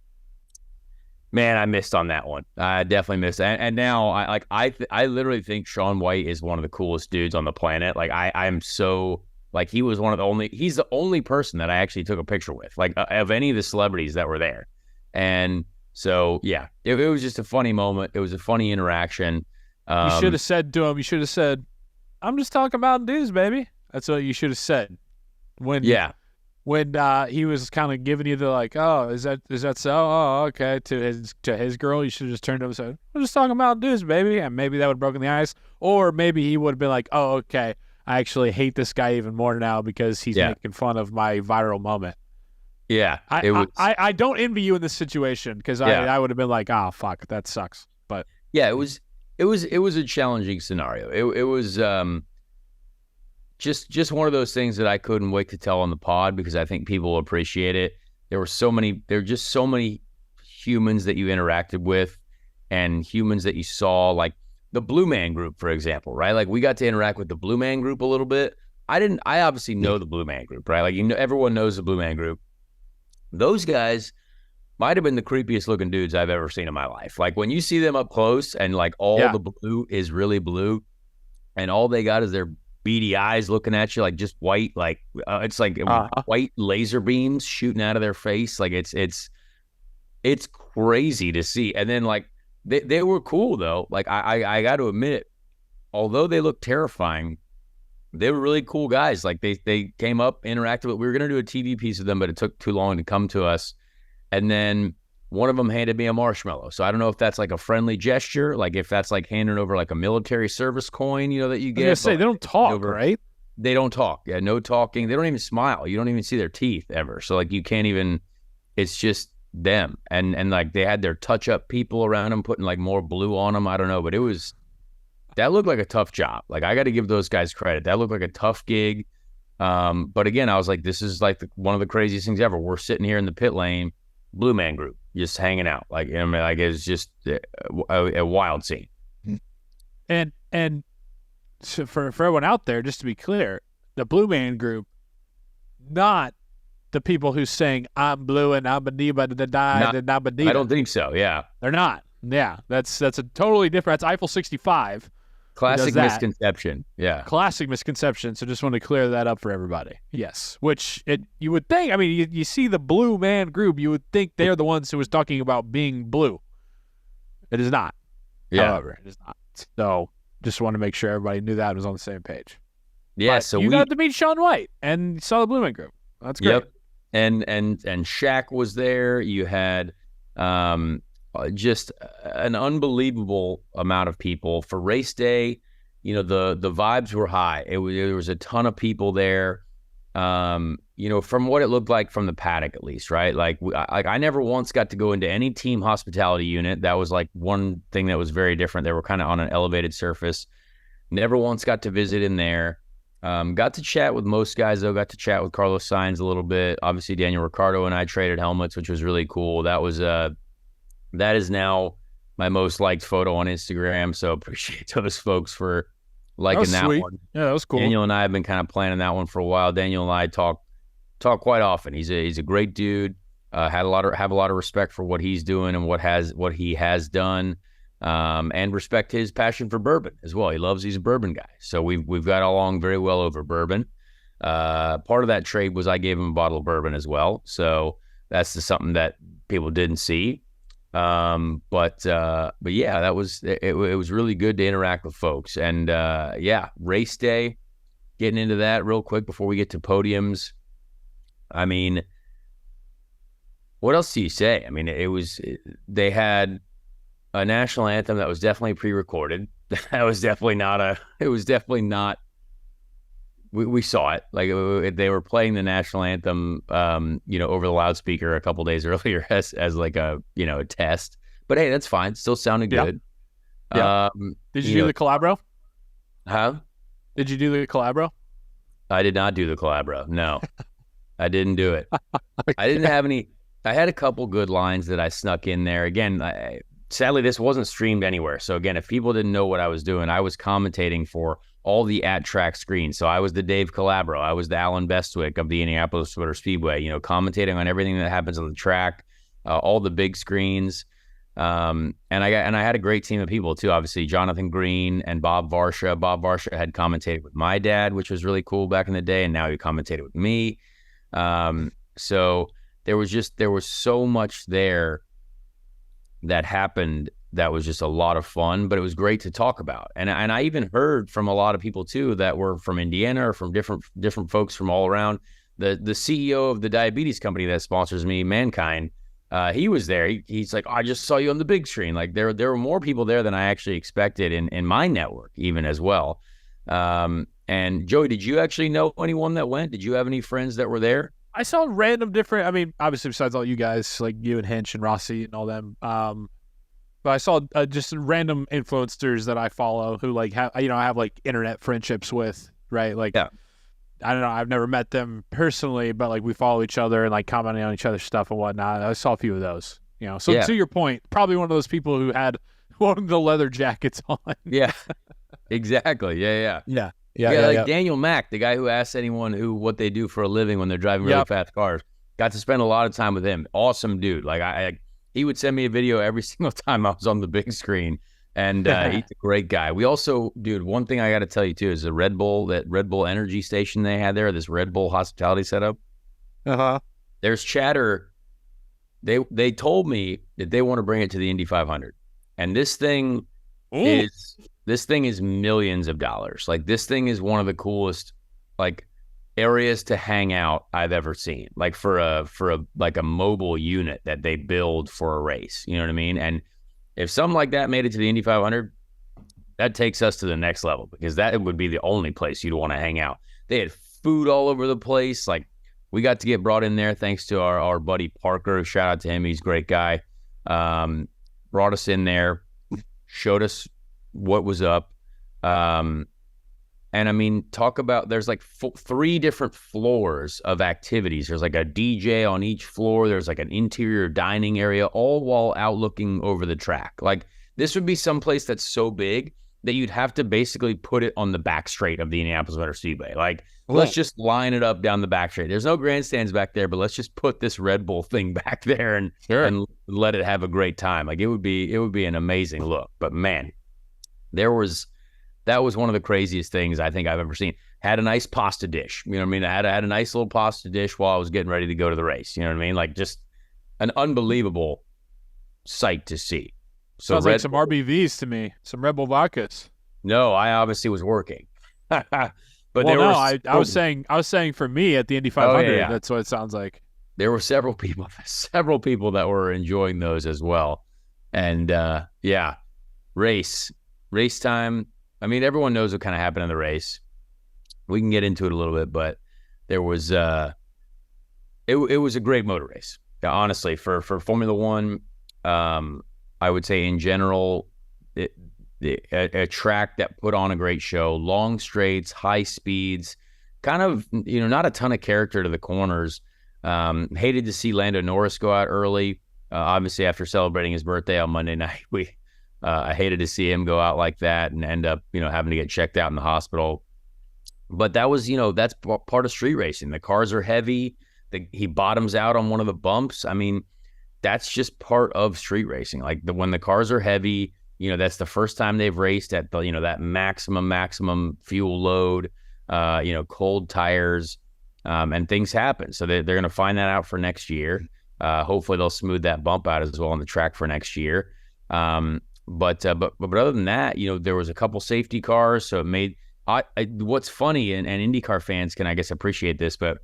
Speaker 2: man, I missed on that one. I definitely missed. And now I literally think Shaun White is one of the coolest dudes on the planet. Like I'm so like he's the only person that I actually took a picture with, like of any of the celebrities that were there. And so, yeah, it was just a funny moment. It was a funny interaction.
Speaker 1: You should have said to him, I'm just talking about dudes, baby. That's what you should have said. When he was kind of giving you the like, oh, is that so? Oh, okay. To his girl, you should have just turned up and said, I'm just talking about dudes, baby. And maybe that would have broken the ice. Or maybe he would have been like, oh, okay, I actually hate this guy even more now because he's making fun of my viral moment.
Speaker 2: Yeah,
Speaker 1: I don't envy you in this situation because I would have been like, oh fuck, that sucks. But
Speaker 2: yeah, it was a challenging scenario. It was just one of those things that I couldn't wait to tell on the pod because I think people will appreciate it. There were so many humans that you interacted with and humans that you saw, like the Blue Man Group, for example, right? Like we got to interact with the Blue Man Group a little bit. I obviously know the Blue Man Group, right? Like everyone knows the Blue Man Group. Those guys might have been the creepiest looking dudes I've ever seen in my life. Like when you see them up close and like all the blue is really blue and all they got is their beady eyes looking at you, like just white, like it's like white laser beams shooting out of their face. Like it's crazy to see. And then like they were cool though. Like I got to admit, although they look terrifying, they were really cool guys. Like they came up, interacted with. We were gonna do a TV piece of them, but it took too long to come to us. And then one of them handed me a marshmallow. So I don't know if that's like a friendly gesture, like if that's like handing over like a military service coin, that you get.
Speaker 1: I was gonna say they don't talk, right?
Speaker 2: They don't talk. Yeah, no talking. They don't even smile. You don't even see their teeth ever. So like you can't even. It's just them, and like they had their touch up people around them, putting like more blue on them. I don't know, but that looked like a tough job. Like I got to give those guys credit. That looked like a tough gig. But again, I was like, this is like one of the craziest things ever. We're sitting here in the pit lane, Blue Man Group, just hanging out. Like, I mean, like it's just a wild scene.
Speaker 1: And so for everyone out there, just to be clear, the Blue Man Group, not the people who sing "I'm blue and I'm a diva da da da da da."
Speaker 2: I don't think so. Yeah,
Speaker 1: they're not. Yeah, that's a totally different. That's Eiffel 65.
Speaker 2: Classic misconception. Yeah.
Speaker 1: Classic misconception. So just want to clear that up for everybody. Yes. Which you would think, I mean, you see the Blue Man Group, you would think they're the ones who was talking about being blue. It is not.
Speaker 2: Yeah.
Speaker 1: However, it is not. So just want to make sure everybody knew that and was on the same page.
Speaker 2: Yeah.
Speaker 1: But
Speaker 2: so
Speaker 1: you got to meet Shaun White and saw the Blue Man Group. That's great.
Speaker 2: Yep. And Shaq was there. You had just an unbelievable amount of people for race day. You know, the vibes were high. There was a ton of people there. You know, from what it looked like from the paddock, at least, right? Like, I never once got to go into any team hospitality unit. That was like one thing that was very different. They were kind of on an elevated surface. Never once got to visit in there. Got to chat with most guys, though. Got to chat with Carlos Sainz a little bit. Obviously, Daniel Ricciardo and I traded helmets, which was really cool. That is now my most liked photo on Instagram. So appreciate those folks for liking that one.
Speaker 1: Yeah, that was cool.
Speaker 2: Daniel and I have been kind of planning that one for a while. Daniel and I talk quite often. He's a great dude. Have a lot of respect for what he's doing and what he has done. And respect his passion for bourbon as well. He's a bourbon guy. So we've got along very well over bourbon. Part of that trade was I gave him a bottle of bourbon as well. So that's just something that people didn't see. But yeah, it was really good to interact with folks. And yeah, race day, getting into that real quick before we get to podiums. I mean, what else do you say? I mean, they had a national anthem that was definitely pre-recorded. It was definitely not, we saw it. Like, they were playing the national anthem, you know, over the loudspeaker a couple days earlier as like a, you know, a test. But hey, that's fine. Still sounded good.
Speaker 1: Yeah. Did you do the Calabro?
Speaker 2: Huh?
Speaker 1: Did you do the Calabro?
Speaker 2: I did not do the Calabro. No, I didn't do it. I didn't have any. I had a couple good lines that I snuck in there. Again, sadly, this wasn't streamed anywhere. So again, if people didn't know what I was doing, I was commentating for all the at-track screens. So I was the Dave Calabro. I was the Alan Bestwick of the Indianapolis Motor Speedway, you know, commentating on everything that happens on the track, all the big screens. And I had a great team of people too. Obviously, Jonathan Green and Bob Varsha. Bob Varsha had commentated with my dad, which was really cool back in the day, and now he commentated with me. So there was so much there that happened that was just a lot of fun, but it was great to talk about. And I even heard from a lot of people too that were from Indiana or from different folks from all around. The CEO of the diabetes company that sponsors me, Mankind, he was there. He's like, I just saw you on the big screen. Like, there were more people there than I actually expected in my network even as well. And Joey, did you actually know anyone that went? Did you have any friends that were there?
Speaker 1: I saw random different, I mean, obviously besides all you guys, like you and Hinch and Rossi and all them, but I saw just random influencers that I follow who like have, you know, I have like internet friendships with, right? Like,
Speaker 2: yeah.
Speaker 1: I don't know, I've never met them personally, but like we follow each other and like commenting on each other's stuff and whatnot. I saw a few of those, you know. So
Speaker 2: yeah.
Speaker 1: To your point, probably one of those people who had one of the leather jackets on.
Speaker 2: Yeah, exactly. Yeah.
Speaker 1: Yeah.
Speaker 2: Daniel Mack, the guy who asks anyone what they do for a living when they're driving really fast cars. Got to spend a lot of time with him. Awesome dude. Like he would send me a video every single time I was on the big screen, and he's a great guy. We also, dude, one thing I got to tell you too is that Red Bull energy station they had there, this Red Bull hospitality setup. There's chatter. They told me that they want to bring it to the Indy 500, and this thing is millions of dollars. Like, this thing is one of the coolest, like, areas to hang out I've ever seen. Like, for a mobile unit that they build for a race. You know what I mean? And if something like that made it to the Indy 500, that takes us to the next level, because that would be the only place you'd want to hang out. They had food all over the place. Like, we got to get brought in there thanks to our buddy Parker. Shout out to him. He's a great guy. Brought us in there, showed us what was up. And I mean, talk about there's like three different floors of activities. There's like a DJ on each floor. There's like an interior dining area, all while out looking over the track. Like this would be someplace that's so big that you'd have to basically put it on the back straight of the Indianapolis Motor Speedway. Like, let's just line it up down the back straight. There's no grandstands back there, but let's just put this Red Bull thing back there and let it have a great time. Like it would be an amazing look. But man, that was one of the craziest things I think I've ever seen. Had a nice pasta dish. You know what I mean? I had a nice little pasta dish while I was getting ready to go to the race. You know what I mean? Like just an unbelievable sight to see. So
Speaker 1: sounds like some RBVs to me, some Red Bull vodkas.
Speaker 2: No, I obviously was working. But
Speaker 1: I was saying for me at the Indy 500, that's what it sounds like.
Speaker 2: There were several people that were enjoying those as well. And race time. I mean, everyone knows what kind of happened in the race. We can get into it a little bit, but there was it was a great motor race. Honestly, for Formula One, I would say in general, a track that put on a great show, long straights, high speeds, kind of, not a ton of character to the corners. Hated to see Lando Norris go out early. Obviously, after celebrating his birthday on Monday night, I hated to see him go out like that and end up, having to get checked out in the hospital. But that was, that's part of street racing. The cars are heavy. He bottoms out on one of the bumps. I mean, that's just part of street racing. Like when the cars are heavy, that's the first time they've raced at the, that maximum fuel load, cold tires, and things happen. So they're going to find that out for next year. Hopefully they'll smooth that bump out as well on the track for next year. But other than that, there was a couple safety cars. So it made, what's funny, and IndyCar fans can, I guess, appreciate this, but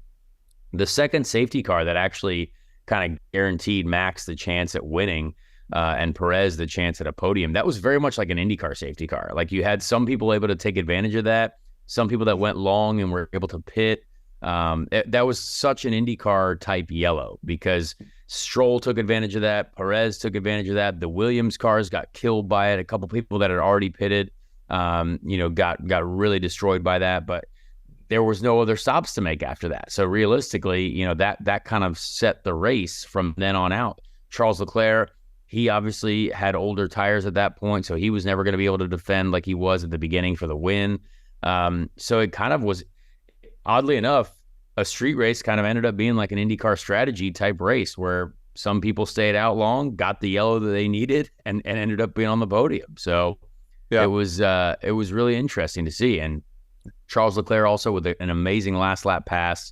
Speaker 2: the second safety car that actually kind of guaranteed Max the chance at winning, and Perez the chance at a podium, that was very much like an IndyCar safety car. Like you had some people able to take advantage of that, some people that went long and were able to pit. That was such an IndyCar type yellow because Stroll took advantage of that. Perez took advantage of that. The Williams cars got killed by it. A couple people that had already pitted, got really destroyed by that. But there was no other stops to make after that. So realistically, that kind of set the race from then on out. Charles Leclerc, he obviously had older tires at that point, so he was never going to be able to defend like he was at the beginning for the win. So it kind of was, oddly enough, a street race kind of ended up being like an IndyCar strategy type race where some people stayed out long, got the yellow that they needed, and ended up being on the podium. So it was really interesting to see. And Charles Leclerc also with an amazing last lap pass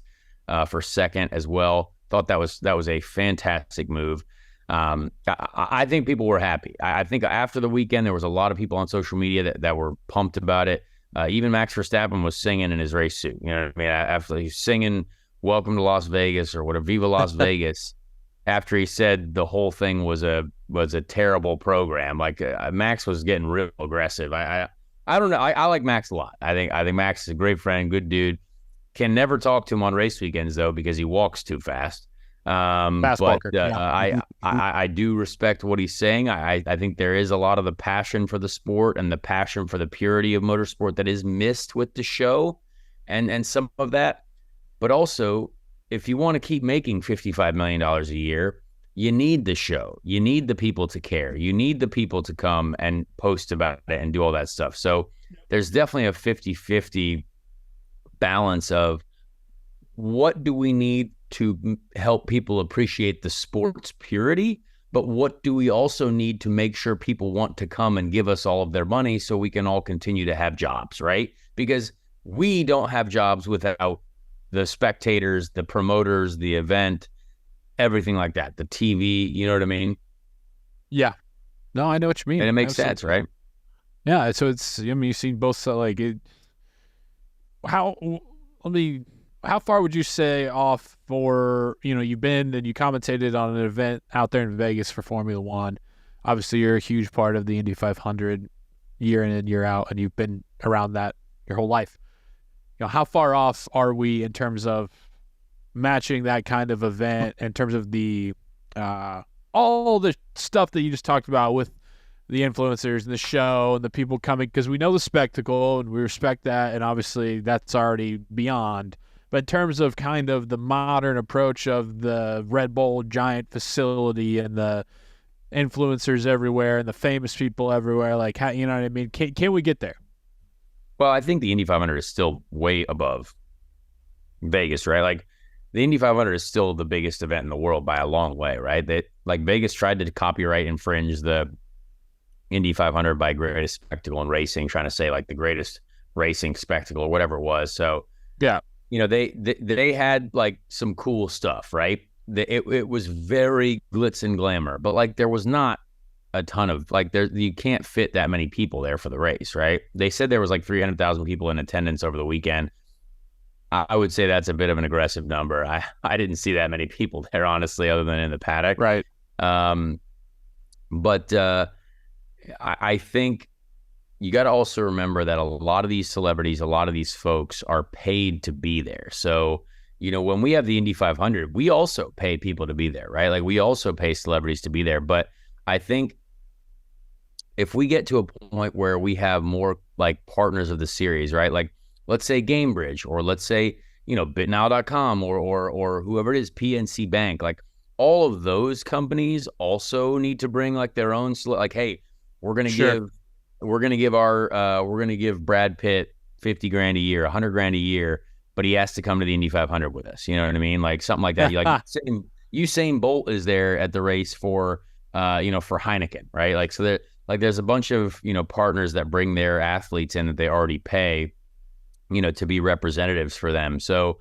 Speaker 2: for second as well. Thought that was a fantastic move. I think people were happy. I think after the weekend, there was a lot of people on social media that were pumped about it. Even Max Verstappen was singing in his race suit. You know what I mean? After he's singing "Welcome to Las Vegas" or whatever, "Viva Las Vegas," after he said the whole thing was a terrible program. Like Max was getting real aggressive. I don't know. I like Max a lot. I think Max is a great friend, good dude. Can never talk to him on race weekends though because he walks too fast. I do respect what he's saying. I think there is a lot of the passion for the sport and the passion for the purity of motorsport that is missed with the show and some of that. But also, if you want to keep making $55 million a year, you need the show. You need the people to care. You need the people to come and post about it and do all that stuff. So there's definitely a 50-50 balance of what do we need to help people appreciate the sport's purity, but what do we also need to make sure people want to come and give us all of their money so we can all continue to have jobs, right? Because we don't have jobs without the spectators, the promoters, the event, everything like that, the TV, you know what I mean?
Speaker 1: Yeah. No, I know what you mean.
Speaker 2: And it makes sense, right?
Speaker 1: Yeah, so it's, you've seen both, like, how far would you say off for, you've been and you commentated on an event out there in Vegas for Formula One. Obviously, you're a huge part of the Indy 500 year in and year out, and you've been around that your whole life. How far off are we in terms of matching that kind of event, in terms of the all the stuff that you just talked about with the influencers and the show and the people coming, because we know the spectacle and we respect that, and obviously that's already beyond. But in terms of kind of the modern approach of the Red Bull giant facility and the influencers everywhere and the famous people everywhere, like, how, you know what I mean? Can we get there?
Speaker 2: Well, I think the Indy 500 is still way above Vegas, right? Like the Indy 500 is still the biggest event in the world by a long way, right? That like Vegas tried to copyright infringe the Indy 500 by greatest spectacle in racing, trying to say like the greatest racing spectacle or whatever it was. So
Speaker 1: Yeah.
Speaker 2: you know, they had like some cool stuff, right? It was very glitz and glamour, but like there was not a ton of like you can't fit that many people there for the race, right? They said there was like 300,000 people in attendance over the weekend. I would say that's a bit of an aggressive number. I didn't see that many people there, honestly, other than in the paddock.
Speaker 1: Right.
Speaker 2: But I think you got to also remember that a lot of these celebrities, a lot of these folks are paid to be there. So, you know, when we have the Indy 500, we also pay people to be there, right? Like we also pay celebrities to be there. But I think if we get to a point where we have more like partners of the series, right? Like let's say Gamebridge, or let's say, you know, bitnow.com or whoever it is, PNC Bank, like all of those companies also need to bring like their own, like, hey, we're going to give Brad Pitt 50 grand a year, 100 grand a year, but he has to come to the Indy 500 with us. You know what I mean? Like something like that. You like Usain Bolt is there at the race for Heineken, right? Like, so there's a bunch of, you know, partners that bring their athletes in that they already pay, you know, to be representatives for them. So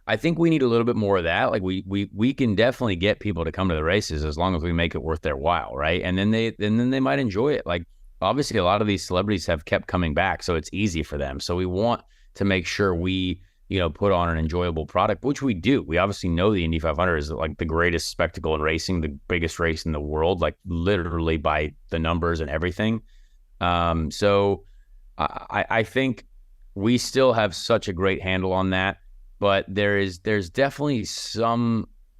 Speaker 2: I think we need a little bit more of that. Like we can definitely get people to come to the races as long as we make it worth their while, right? And then they might enjoy it. Like obviously a lot of these celebrities have kept coming back, so it's easy for them. So we want to make sure we, you know, put on an enjoyable product, which we do. We obviously know the Indy 500 is like the greatest spectacle in racing, the biggest race in the world, like literally by the numbers and everything. So I think we still have such a great handle on that, but there's definitely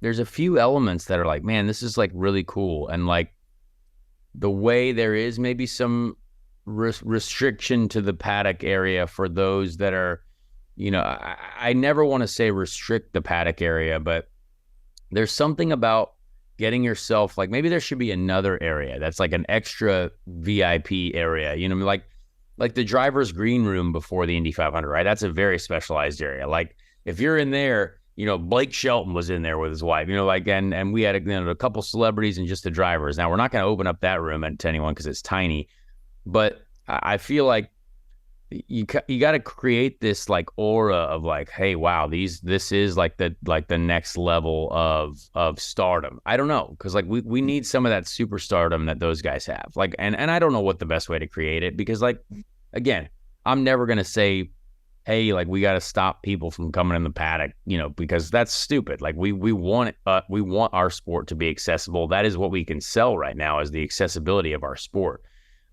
Speaker 2: there's a few elements that are like, man, this is like really cool. And like the way there is maybe some restriction to the paddock area for those that are, you know, I never want to say restrict the paddock area, but there's something about getting yourself, like maybe there should be another area that's like an extra VIP area, you know, like the driver's green room before the Indy 500, right? That's a very specialized area. Like if you're in there, you know, Blake Shelton was in there with his wife, you know, like, and we had a couple celebrities and just the drivers. Now we're not going to open up that room to anyone because it's tiny, but I feel like you got to create this like aura of like, hey, wow, this is like the next level of stardom. I don't know, because like we need some of that super stardom that those guys have. Like, and I don't know what the best way to create it, because like, again, I'm never gonna say, hey, like we got to stop people from coming in the paddock, you know, because that's stupid. Like we want our sport to be accessible. That is what we can sell right now, is the accessibility of our sport.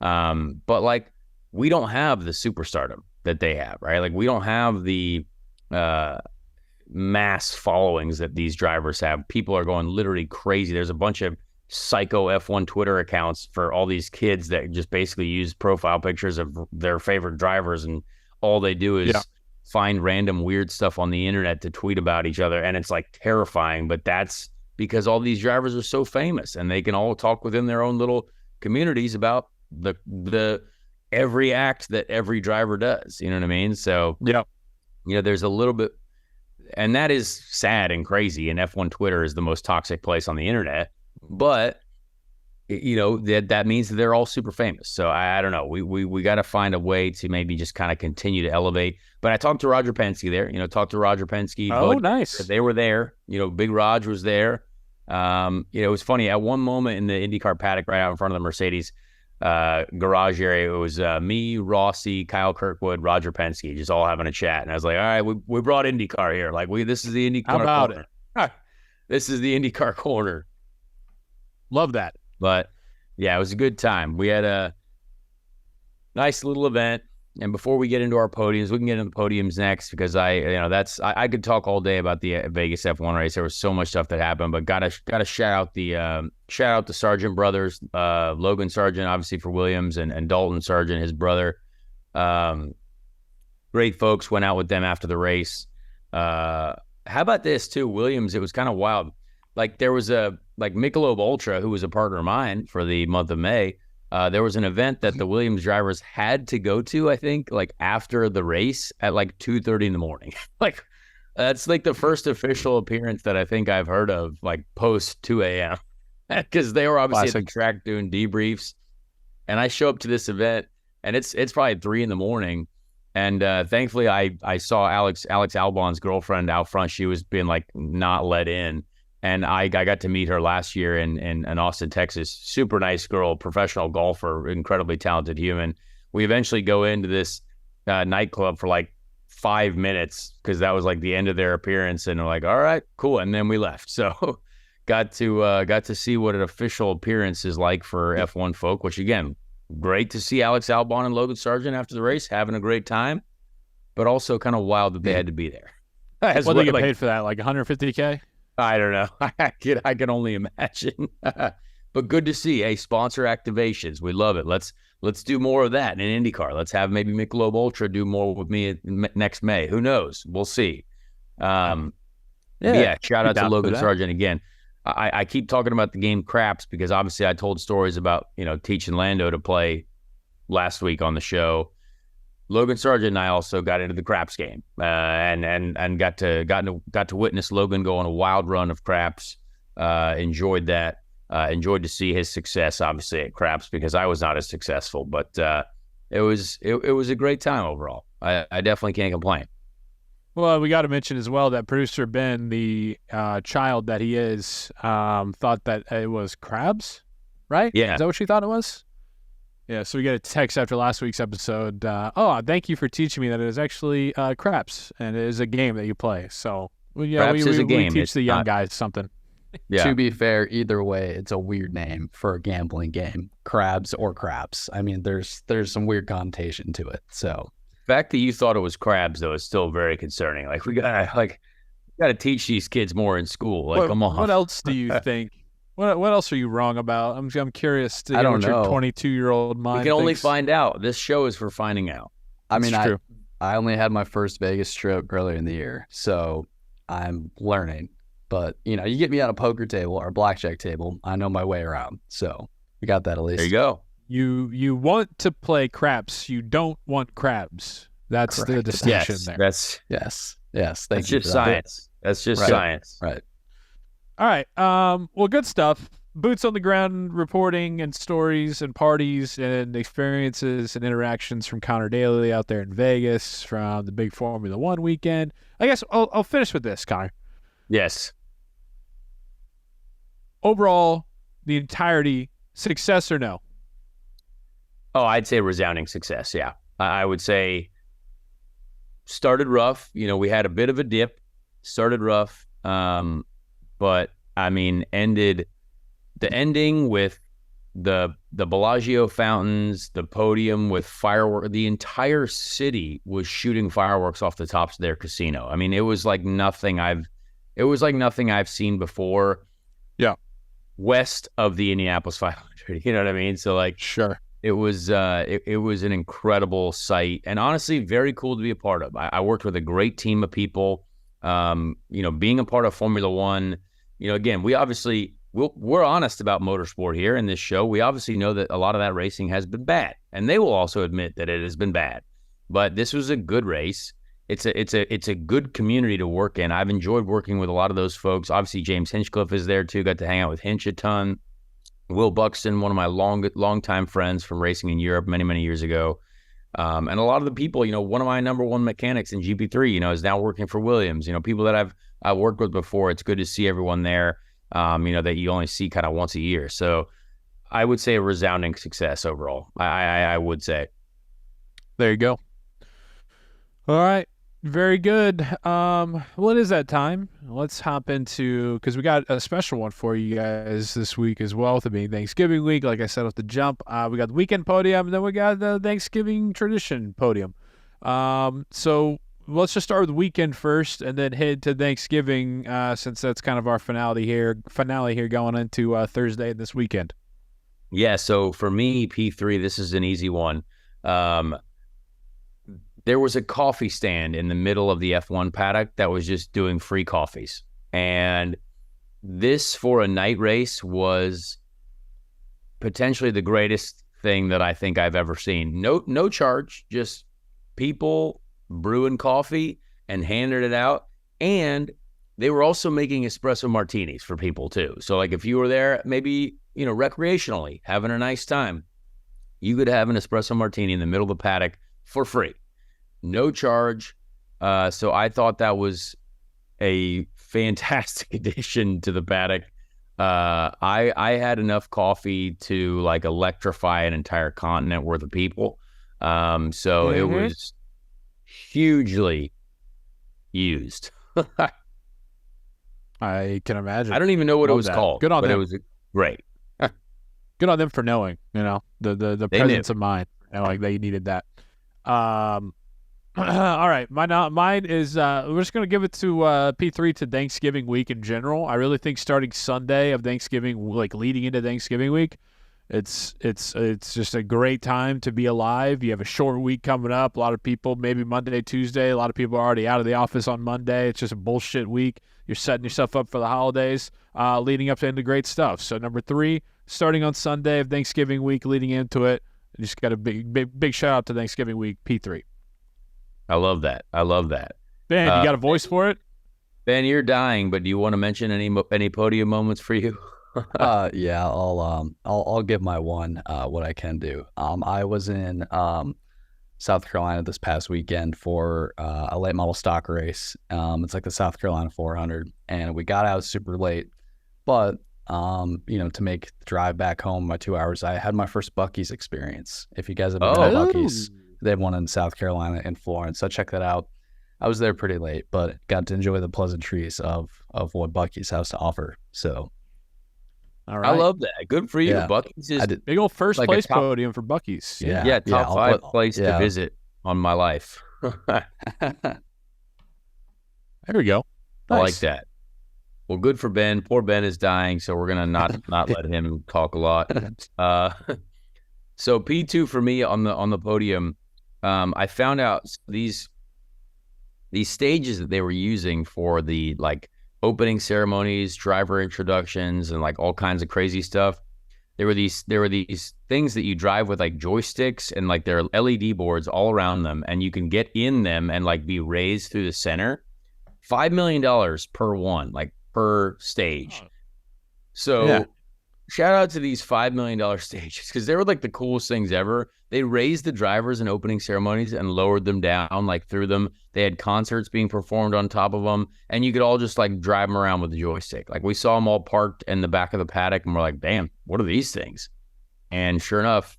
Speaker 2: But like, we don't have the superstardom that they have, right? Like we don't have the mass followings that these drivers have. People are going literally crazy. There's a bunch of psycho F1 Twitter accounts for all these kids that just basically use profile pictures of their favorite drivers, and all they do is find random weird stuff on the internet to tweet about each other. And it's like terrifying, but that's because all these drivers are so famous and they can all talk within their own little communities about the every act that every driver does. You know what I mean? So,
Speaker 1: yeah,
Speaker 2: you know, there's a little bit, and that is sad and crazy. And F1 Twitter is the most toxic place on the internet, but you know, that means that they're all super famous. So I don't know. We got to find a way to maybe just kind of continue to elevate. But I talked to Roger Penske there, you know,
Speaker 1: Oh, nice.
Speaker 2: They were there, you know, Big Raj was there. You know, it was funny at one moment in the IndyCar paddock right out in front of the Mercedes garage area. It was me, Rossi, Kyle Kirkwood, Roger Penske, just all having a chat. And I was like, all right, we brought IndyCar here. Like this is the IndyCar.
Speaker 1: How about
Speaker 2: corner.
Speaker 1: it?
Speaker 2: This is the IndyCar corner.
Speaker 1: Love that.
Speaker 2: But yeah, it was a good time. We had a nice little event. And before we get into our podiums, we can get into the podiums next because I could talk all day about the Vegas F1 race. There was so much stuff that happened, but gotta shout out the Sargent brothers, Logan Sargent, obviously for Williams, and Dalton Sargent, his brother. Great folks. Went out with them after the race. How about this too? Williams, it was kind of wild. Like there was Michelob Ultra, who was a partner of mine for the month of May. There was an event that the Williams drivers had to go to, I think, like after the race at like 2:30 in the morning. Like that's like the first official appearance that I think I've heard of, like post 2 a.m. because they were obviously at the track doing debriefs. And I show up to this event, and it's probably 3 in the morning. And thankfully, I saw Alex Albon's girlfriend out front. She was being like not let in. And I got to meet her last year in Austin, Texas. Super nice girl, professional golfer, incredibly talented human. We eventually go into this nightclub for like 5 minutes because that was like the end of their appearance. And we're like, all right, cool. And then we left. So got to see what an official appearance is like for F1 folk, which again, great to see Alex Albon and Logan Sargent after the race having a great time, but also kind of wild that they had to be there.
Speaker 1: What did they get paid for that? Like $150K?
Speaker 2: I don't know. I can only imagine. But good to see. Hey, sponsor activations. We love it. Let's do more of that in IndyCar. Let's have maybe Michelob Ultra do more with me next May. Who knows? We'll see. Shout out to Logan Sargent again. I keep talking about the game craps because obviously I told stories about teaching Lando to play last week on the show. Logan Sargent and I also got into the craps game and got to witness Logan go on a wild run of craps. Enjoyed that. Enjoyed to see his success, obviously at craps because I was not as successful, but it was a great time overall. I definitely can't complain.
Speaker 1: Well, we got to mention as well that producer Ben, the child that he is, thought that it was crabs, right?
Speaker 2: Yeah.
Speaker 1: Is that what she thought it was? Yeah, so we get a text after last week's episode. Thank you for teaching me that it is actually craps, and it is a game that you play. So,
Speaker 2: craps is a game.
Speaker 1: We teach the young guys something.
Speaker 3: Yeah. To be fair, either way, it's a weird name for a gambling game, crabs or craps. I mean, there's some weird connotation to it. So,
Speaker 2: the fact that you thought it was crabs, though, is still very concerning. Like we gotta teach these kids more in school. Like, come on.
Speaker 1: What else do you think? What else are you wrong about? I'm curious to
Speaker 3: hear
Speaker 1: what your 22-year-old mind
Speaker 2: We can only
Speaker 1: thinks.
Speaker 2: find out. This show is for finding out.
Speaker 3: I mean, I only had my first Vegas trip earlier in the year, so I'm learning. But, you get me on a poker table or a blackjack table, I know my way around. So we got that at least.
Speaker 2: There you go.
Speaker 1: You want to play craps. You don't want crabs. That's
Speaker 3: Correct.
Speaker 1: the distinction there.
Speaker 2: Yes.
Speaker 3: That's
Speaker 2: just science. That's just science.
Speaker 3: Right.
Speaker 1: All right. Well, good stuff. Boots on the ground reporting and stories and parties and experiences and interactions from Connor Daly out there in Vegas from the big Formula One weekend. I guess I'll finish with this, Connor.
Speaker 2: Yes.
Speaker 1: Overall, the entirety, success or no?
Speaker 2: Oh, I'd say resounding success. Yeah. I would say started rough. We had a bit of a dip, started rough. But I mean, ending with the Bellagio fountains, the podium with fireworks. The entire city was shooting fireworks off the tops of their casino. I mean, it was like nothing I've seen before.
Speaker 1: Yeah,
Speaker 2: west of the Indianapolis 500. You know what I mean? So like,
Speaker 1: sure,
Speaker 2: it was an incredible sight, and honestly, very cool to be a part of. I worked with a great team of people. Being a part of Formula One. Again, we're honest about motorsport here in this show. We obviously know that a lot of that racing has been bad, and they will also admit that it has been bad. But this was a good race. It's a good community to work in. I've enjoyed working with a lot of those folks. Obviously, James Hinchcliffe is there too. Got to hang out with Hinch a ton. Will Buxton, one of my longtime friends from racing in Europe many, many years ago. And a lot of the people, one of my number one mechanics in GP3, is now working for Williams. People that I've worked with before. It's good to see everyone there, that you only see kind of once a year. So I would say a resounding success overall. I would say.
Speaker 1: There you go. All right. Very good. Well, it is that time. Let's hop into because we got a special one for you guys this week as well. With it being Thanksgiving week, like I said off the jump, we got the weekend podium, and then we got the Thanksgiving tradition podium. So let's just start with the weekend first, and then head to Thanksgiving, since that's kind of our finale here. Going into Thursday this weekend.
Speaker 2: Yeah. So for me, P3, this is an easy one. There was a coffee stand in the middle of the F1 paddock that was just doing free coffees. And this for a night race was potentially the greatest thing that I think I've ever seen. No charge, just people brewing coffee and handing it out. And they were also making espresso martinis for people too. So like if you were there, maybe, recreationally having a nice time, you could have an espresso martini in the middle of the paddock for free. No charge. So I thought that was a fantastic addition to the paddock. I had enough coffee to like electrify an entire continent worth of people. So it was hugely used.
Speaker 1: I can imagine.
Speaker 2: I don't even know what it was called.
Speaker 1: Good on them.
Speaker 2: It was great.
Speaker 1: Good on them for knowing, the presence of mind. Like they needed that. All right, mine is we're just gonna give it to P3 to Thanksgiving week in general. I really think starting Sunday of Thanksgiving, like leading into Thanksgiving week, it's just a great time to be alive. You have a short week coming up. A lot of people, maybe Monday, Tuesday. A lot of people are already out of the office on Monday. It's just a bullshit week. You're setting yourself up for the holidays, leading up to into great stuff. So number 3, starting on Sunday of Thanksgiving week, leading into it. Just got a big shout out to Thanksgiving week, P3.
Speaker 2: I love that.
Speaker 1: Ben, you got a voice for it?
Speaker 2: Ben, you're dying, but do you want to mention any podium moments for you?
Speaker 3: Yeah, I'll give my one, what I can do. I was in South Carolina this past weekend for a late model stock race. It's like the South Carolina 400, and we got out super late, but to make the drive back home my 2 hours, I had my first Buc-ee's experience. If you guys have been to Buc-ee's, they have one in South Carolina in Florence, so check that out. I was there pretty late, but got to enjoy the pleasantries of what Buc-ee's has to offer. So,
Speaker 1: all right,
Speaker 2: I love that. Good for you.
Speaker 3: Yeah.
Speaker 2: Buc-ee's is
Speaker 1: big old first
Speaker 2: like
Speaker 1: place podium for Buc-ee's.
Speaker 2: Yeah, top 5 place to visit on my life.
Speaker 1: There we go.
Speaker 2: Nice. I like that. Well, good for Ben. Poor Ben is dying, so we're gonna not let him talk a lot. So P2 for me on the podium. I found out these stages that they were using for the like opening ceremonies, driver introductions, and like all kinds of crazy stuff. There were these things that you drive with like joysticks, and like there are LED boards all around them, and you can get in them and like be raised through the center. $5 million per one, like per stage. So shout out to these $5 million stages, because they were like the coolest things ever. They raised the drivers in opening ceremonies and lowered them down like through them. They had concerts being performed on top of them, and you could all just like drive them around with the joystick. Like we saw them all parked in the back of the paddock, and we're like, damn, what are these things? And sure enough,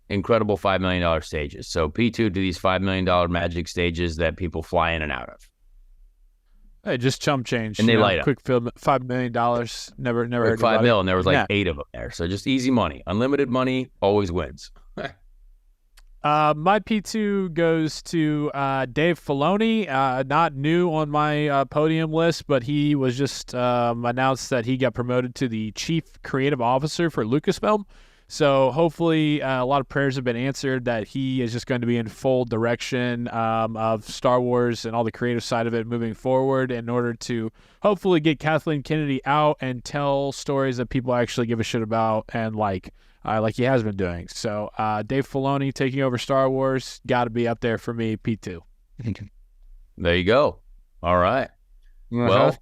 Speaker 2: incredible $5 million stages. So P2 to these $5 million magic stages that people fly in and out of.
Speaker 1: Hey, just chump change.
Speaker 2: And they light up.
Speaker 1: Quick fill, $5 million. Never heard
Speaker 2: $5 million, and there was like
Speaker 1: 8
Speaker 2: of them there. So just easy money. Unlimited money always wins.
Speaker 1: My P2 goes to Dave Filoni. Not new on my podium list, but he was just announced that he got promoted to the Chief Creative Officer for Lucasfilm. So hopefully a lot of prayers have been answered that he is just going to be in full direction of Star Wars and all the creative side of it moving forward in order to hopefully get Kathleen Kennedy out and tell stories that people actually give a shit about and like he has been doing. So Dave Filoni taking over Star Wars, got to be up there for me, P2.
Speaker 2: There you go. All right. Well,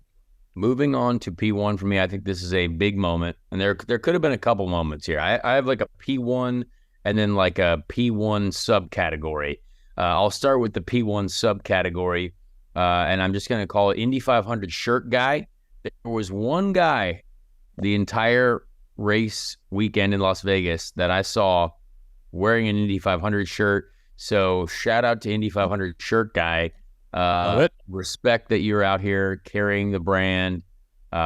Speaker 2: moving on to P1 for me, I think this is a big moment. And there could have been a couple moments here. I have like a P1 and then like a P1 subcategory. I'll start with the P1 subcategory, and I'm just going to call it Indy 500 shirt guy. There was one guy the entire race weekend in Las Vegas that I saw wearing an Indy 500 shirt. So shout out to Indy 500 shirt guy.
Speaker 1: Love it.
Speaker 2: Respect that you're out here carrying the brand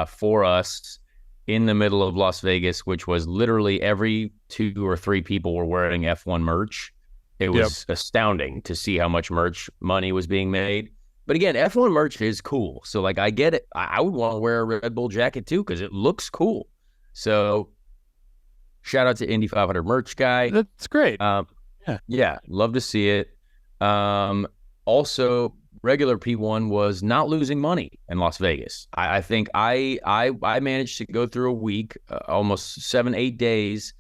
Speaker 2: for us in the middle of Las Vegas, which was literally every 2 or 3 people were wearing F1 merch. It was astounding to see how much merch money was being made. But again, F1 merch is cool. So, like, I get it. I would want to wear a Red Bull jacket, too, because it looks cool. So, shout out to Indy 500 merch guy.
Speaker 1: That's great.
Speaker 2: Yeah, love to see it. Also, regular P1 was not losing money in Las Vegas. I think I managed to go through a week, almost 7-8 days.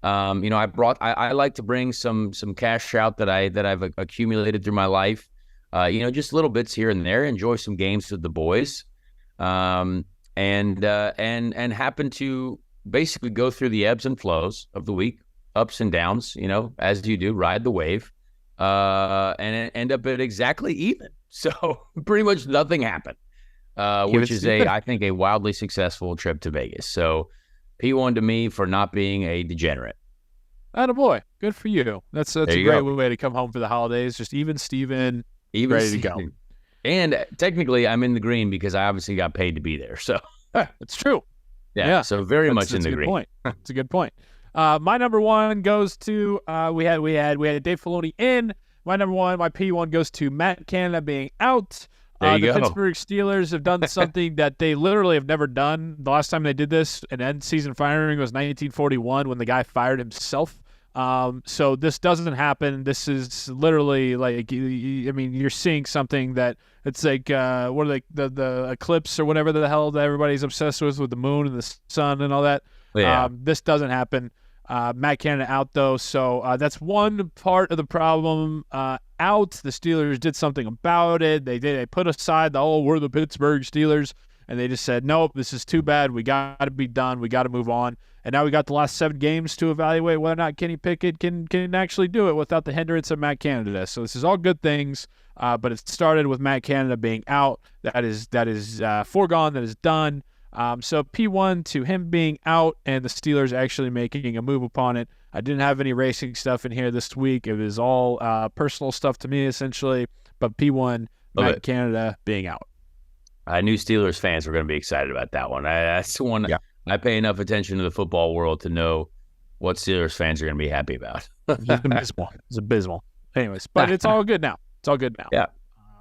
Speaker 2: I like to bring some cash out that I've accumulated through my life. Just little bits here and there. Enjoy some games with the boys, and happen to basically go through the ebbs and flows of the week, ups and downs. As you do, ride the wave, and end up at exactly even. So pretty much nothing happened, which is I think a wildly successful trip to Vegas. So P1 to me for not being a degenerate.
Speaker 1: Attaboy. Good for you. That's a great way to come home for the holidays. Just even Steven, ready to go.
Speaker 2: And technically I'm in the green because I obviously got paid to be there. So
Speaker 1: it's true.
Speaker 2: Yeah. So very much in the green.
Speaker 1: That's a good point. My number one goes to we had Dave Filoni in. My number one, my P1 goes to Matt Canada being out. The Pittsburgh Steelers have done something that they literally have never done. The last time they did this, an end-season firing, was 1941 when the guy fired himself. So this doesn't happen. This is literally like, you're seeing something that it's like, what are they, the eclipse or whatever the hell that everybody's obsessed with the moon and the sun and all that.
Speaker 2: Yeah.
Speaker 1: This doesn't happen. Matt Canada out, though, so that's one part of the problem. Out, the Steelers did something about it. They put aside we're the Pittsburgh Steelers, and they just said, nope, this is too bad. We got to be done. We got to move on. And now we got the last 7 games to evaluate whether or not Kenny Pickett can actually do it without the hindrance of Matt Canada. So this is all good things, but it started with Matt Canada being out. That is foregone. That is done. So P1 to him being out and the Steelers actually making a move upon it. I didn't have any racing stuff in here this week. It was all personal stuff to me, essentially. But P1, Matt Canada being out.
Speaker 2: I knew Steelers fans were going to be excited about that one. That's the one. Yeah. I pay enough attention to the football world to know what Steelers fans are going to be happy about.
Speaker 1: It's abysmal. Anyways, but it's all good now.
Speaker 2: Yeah.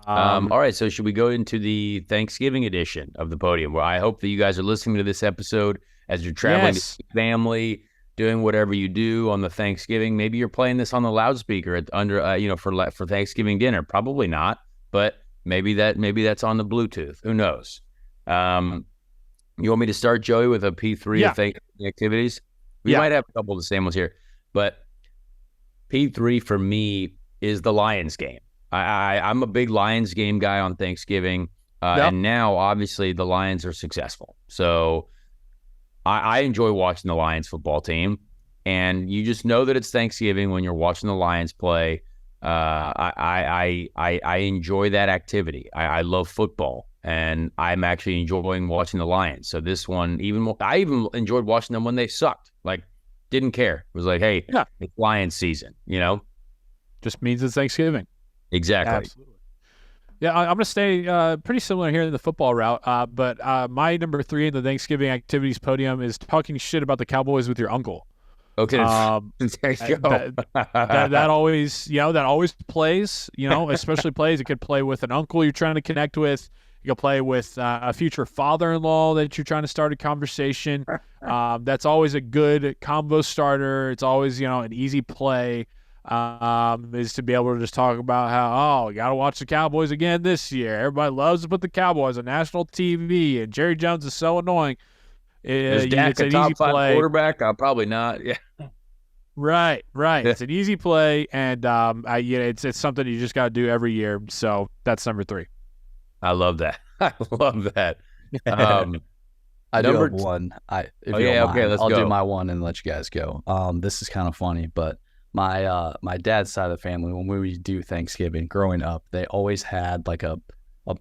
Speaker 2: All right, so should we go into the Thanksgiving edition of the podium? Where I hope that you guys are listening to this episode as you're traveling to family, doing whatever you do on the Thanksgiving. Maybe you're playing this on the loudspeaker for Thanksgiving dinner. Probably not, but maybe that's on the Bluetooth. Who knows? You want me to start, Joey, with a P3 of Thanksgiving activities? We might have a couple of the same ones here, but P3 for me is the Lions game. I'm a big Lions game guy on Thanksgiving, and now obviously the Lions are successful. So I enjoy watching the Lions football team, and you just know that it's Thanksgiving when you're watching the Lions play. I enjoy that activity. I love football, and I'm actually enjoying watching the Lions. So this one, I even enjoyed watching them when they sucked. Like, didn't care. It was like, hey, it's Lions season,
Speaker 1: Just means it's Thanksgiving.
Speaker 2: Exactly.
Speaker 1: Absolutely. Yeah, I'm going to stay pretty similar here in the football route, but my number 3 in the Thanksgiving activities podium is talking shit about the Cowboys with your uncle.
Speaker 2: Okay, there you go.
Speaker 1: that always plays, especially plays. It could play with an uncle you're trying to connect with. You can play with a future father-in-law that you're trying to start a conversation. That's always a good combo starter. It's always, an easy play. Is to be able to just talk about how, we got to watch the Cowboys again this year. Everybody loves to put the Cowboys on national TV, and Jerry Jones is so annoying.
Speaker 2: Is Dak a top 5 quarterback? Probably not. Yeah.
Speaker 1: Right. It's an easy play, and it's something you just got to do every year. So that's number 3.
Speaker 2: I love that. I
Speaker 3: do have one.
Speaker 2: Let's
Speaker 3: I'll
Speaker 2: go.
Speaker 3: do my one and let you guys go. This is kind of funny, but my dad's side of the family, when we would do Thanksgiving growing up, they always had like a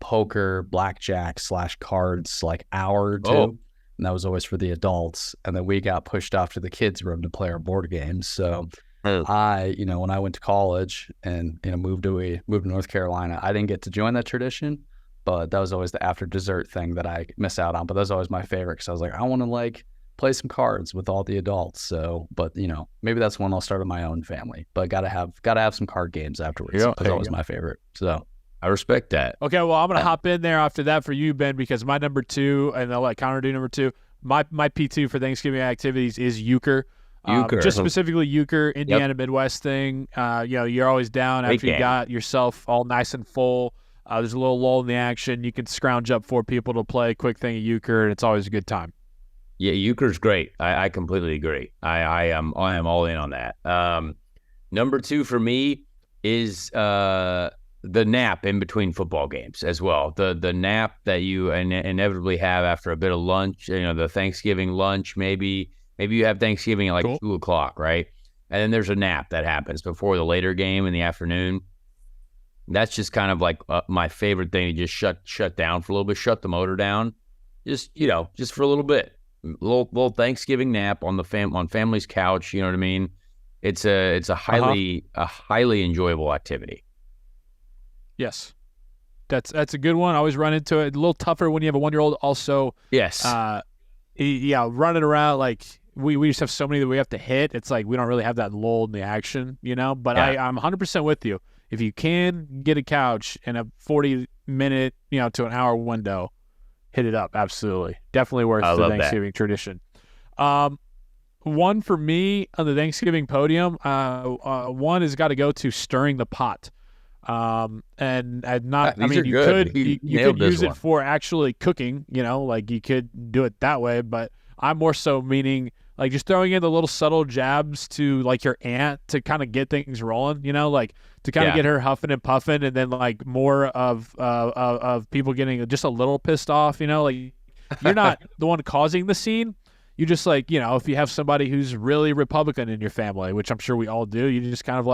Speaker 3: poker, blackjack / cards like hour or two. And that was always for the adults. And then we got pushed off to the kids' room to play our board games. So when I went to college and moved to North Carolina, I didn't get to join that tradition, but that was always the after dessert thing that I miss out on. But that was always my favorite because I was like, I want to play some cards with all the adults. So, but maybe that's when I'll start with my own family. But gotta have some card games afterwards.
Speaker 1: Yeah,
Speaker 3: That's always my favorite. So
Speaker 2: I respect that.
Speaker 1: Okay, well, I'm gonna hop in there after that for you, Ben, because my number 2, and I'll let Connor do number 2. My P2 for Thanksgiving activities is euchre. Just specifically euchre, Indiana Midwest thing. You're always down after you got yourself all nice and full. There's a little lull in the action. You can scrounge up 4 people to play a quick thing of euchre, and it's always a good time.
Speaker 2: Yeah, euchre's great. I completely agree. I am all in on that. Number 2 for me is the nap in between football games as well. The nap that you inevitably have after a bit of lunch, the Thanksgiving lunch, maybe you have Thanksgiving at 2 o'clock, right? And then there's a nap that happens before the later game in the afternoon. That's just kind of my favorite thing, to just shut down for a little bit, shut the motor down, just for a little bit, little Thanksgiving nap on family's couch. You know what I mean? It's a highly enjoyable activity.
Speaker 1: Yes, that's a good one. I always run into it. A little tougher when you have a 1-year-old. Also,
Speaker 2: yes,
Speaker 1: running around we just have so many that we have to hit. It's we don't really have that lull in the action, But I'm 100% with you. If you can get a couch in a 40-minute, to an hour window, hit it up. Absolutely, definitely worth the Thanksgiving tradition. One for me on the Thanksgiving podium. One has got to go to stirring the pot. You could use it for actually cooking, you could do it that way, but I'm more so meaning just throwing in the little subtle jabs to your aunt to kind of get things rolling, to kind of get her huffing and puffing, and then more of people getting just a little pissed off, you're not the one causing the scene. You just if you have somebody who's really Republican in your family, which I'm sure we all do, you just kind of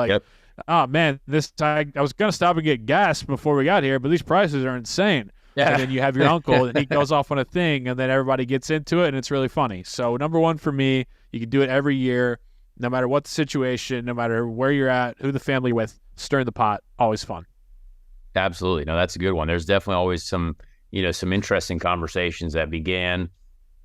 Speaker 1: oh man, I was gonna stop and get gas before we got here, but these prices are insane. Yeah. And then you have your uncle, and he goes off on a thing, and then everybody gets into it, and it's really funny. So number 1 for me, you can do it every year, no matter what the situation, no matter where you're at, who the family with, stirring the pot, always fun.
Speaker 2: Absolutely, no, that's a good one. There's definitely always some interesting conversations that begin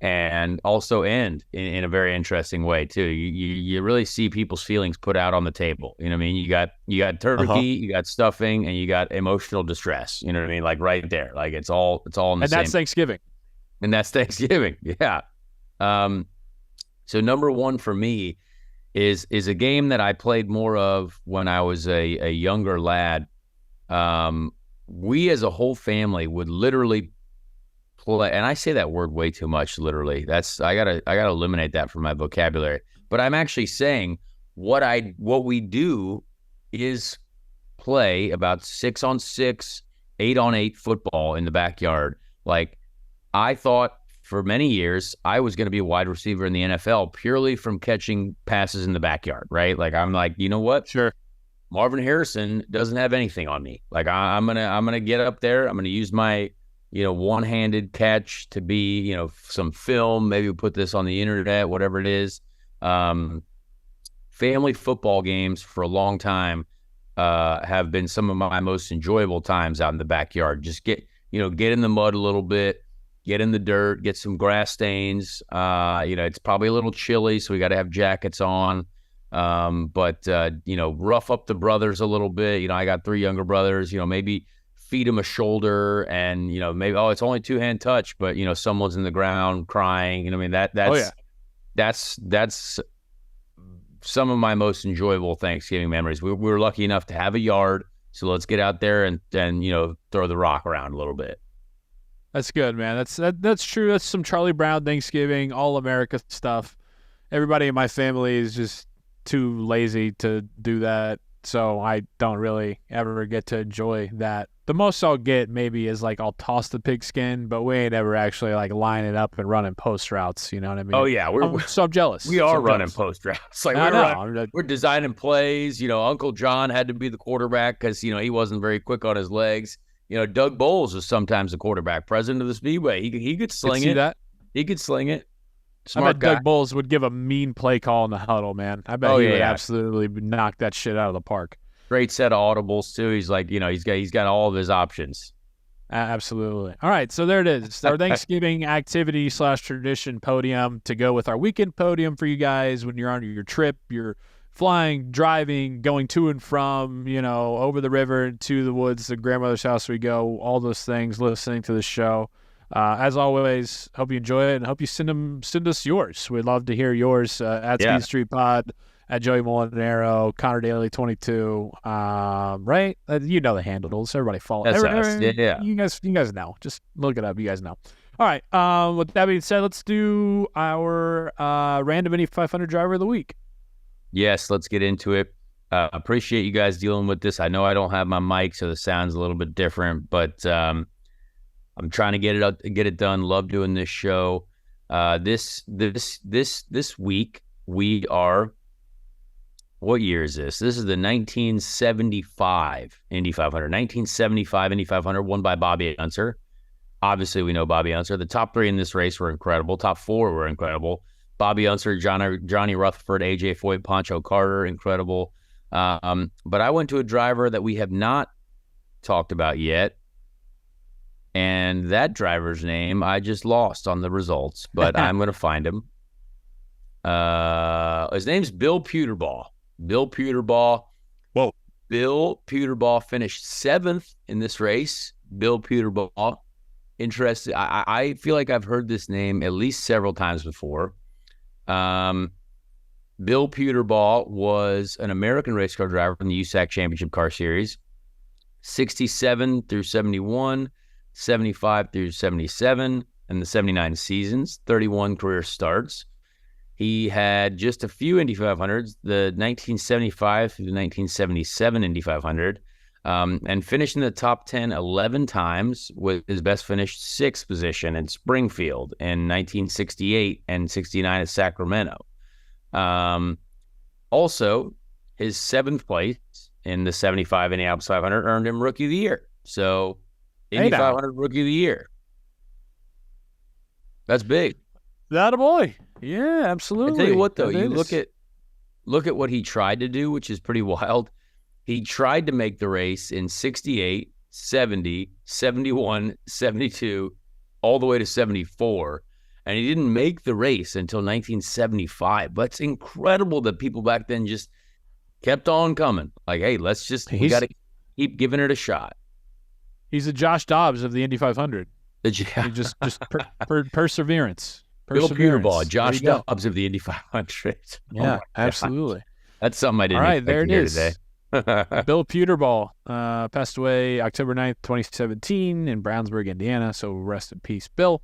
Speaker 2: and also end in a very interesting way too. You really see people's feelings put out on the table. You know what I mean? You got turkey, you got stuffing, and you got emotional distress. You know what I mean? Right there. It's all in the same.
Speaker 1: And that's Thanksgiving.
Speaker 2: And that's Thanksgiving. Yeah. So number 1 for me is a game that I played more of when I was a younger lad. We as a whole family would literally play, and I say that word way too much, literally. I gotta eliminate that from my vocabulary. But I'm actually saying what we do is play about 6-on-6, 8-on-8 football in the backyard. I thought for many years I was going to be a wide receiver in the NFL purely from catching passes in the backyard, right? I'm you know what?
Speaker 1: Sure.
Speaker 2: Marvin Harrison doesn't have anything on me. I'm gonna get up there. I'm gonna use my one-handed catch to be, some film. Maybe we'll put this on the internet, whatever it is. Family football games for a long time have been some of my most enjoyable times out in the backyard. Just get in the mud a little bit, get in the dirt, get some grass stains. It's probably a little chilly, so we got to have jackets on. But rough up the brothers a little bit. I got 3 younger brothers, maybe feed them a shoulder, and maybe it's only 2-hand touch, but someone's in the ground crying. That's some of my most enjoyable Thanksgiving memories. We were lucky enough to have a yard, so let's get out there and throw the rock around a little bit.
Speaker 1: That's good, man. That's true. That's some Charlie Brown Thanksgiving, all America stuff. Everybody in my family is just too lazy to do that, so I don't really ever get to enjoy that. The most I'll get maybe is I'll toss the pigskin, but we ain't ever actually line it up and running post routes. You know what I mean?
Speaker 2: Oh yeah,
Speaker 1: so I'm jealous.
Speaker 2: We are running post routes. We're designing plays. Uncle John had to be the quarterback because he wasn't very quick on his legs. Doug Bowles was sometimes the quarterback, president of the Speedway. He could sling it.
Speaker 1: That.
Speaker 2: He could sling it.
Speaker 1: I bet
Speaker 2: Smart guy.
Speaker 1: Doug Bowles would give a mean play call in the huddle, man. I bet he would absolutely knock that shit out of the park.
Speaker 2: Great set of audibles too. He's like, he's got all of his options.
Speaker 1: Absolutely. All right, so there it is. Our Thanksgiving activity / tradition podium to go with our weekend podium for you guys when you're on your trip. You're flying, driving, going to and from, over the river to the woods, the grandmother's house we go, all those things, listening to the show. As always, hope you enjoy it and hope you send us yours. We'd love to hear yours at Speed Street Pod, at Joey Molinaro, Connor Daly 22. Right? You know the handles. Everybody follow.
Speaker 2: That's us. Yeah.
Speaker 1: You guys know. Just look it up. You guys know. All right. With that being said, let's do our random Indy 500 driver of the week.
Speaker 2: Yes, let's get into it. Appreciate you guys dealing with this. I know I don't have my mic, so the sound's a little bit different, but I'm trying to get it done. Love doing this show. This week we are. What year is this? This is the 1975 Indy 500. 1975 Indy 500 won by Bobby Unser. Obviously, we know Bobby Unser. The top 3 in this race were incredible. Top 4 were incredible. Bobby Unser, Johnny Rutherford, AJ Foyt, Pancho Carter, incredible. But I went to a driver that we have not talked about yet. And that driver's name I just lost on the results, but I'm going to find him. His name's Bill Puterbaugh. Bill Puterbaugh.
Speaker 1: Whoa.
Speaker 2: Bill Puterbaugh finished 7th in this race. Bill Puterbaugh. Interesting. I feel like I've heard this name at least several times before. Bill Puterbaugh was an American race car driver in the USAC Championship Car Series, 67 through 71, 75 through 77, and the 79 seasons, 31 career starts. He had just a few Indy 500s, the 1975 through the 1977 Indy 500, and finished in the top 10 11 times, with his best finish 6th position in Springfield in 1968 and 69 at Sacramento. Also, his 7th place in the 75 Indianapolis 500 earned him Rookie of the Year. So, Indy 500 Rookie of the Year. That's big.
Speaker 1: That a boy. Yeah, absolutely.
Speaker 2: I tell you what, though, you look at what he tried to do, which is pretty wild. He tried to make the race in 68, 70, 71, 72, all the way to 74, and he didn't make the race until 1975. But it's incredible that people back then just kept on coming. Like, hey, we got to keep giving it a shot.
Speaker 1: He's the Josh Dobbs of the Indy 500. Just perseverance.
Speaker 2: Bill Puterbaugh, Josh Dobbs of the Indy 500.
Speaker 1: Yeah, absolutely.
Speaker 2: That's something I didn't expect
Speaker 1: there
Speaker 2: to
Speaker 1: it
Speaker 2: hear
Speaker 1: is.
Speaker 2: today.
Speaker 1: Bill Puterbaugh passed away October 9th, 2017 in Brownsburg, Indiana. So rest in peace, Bill.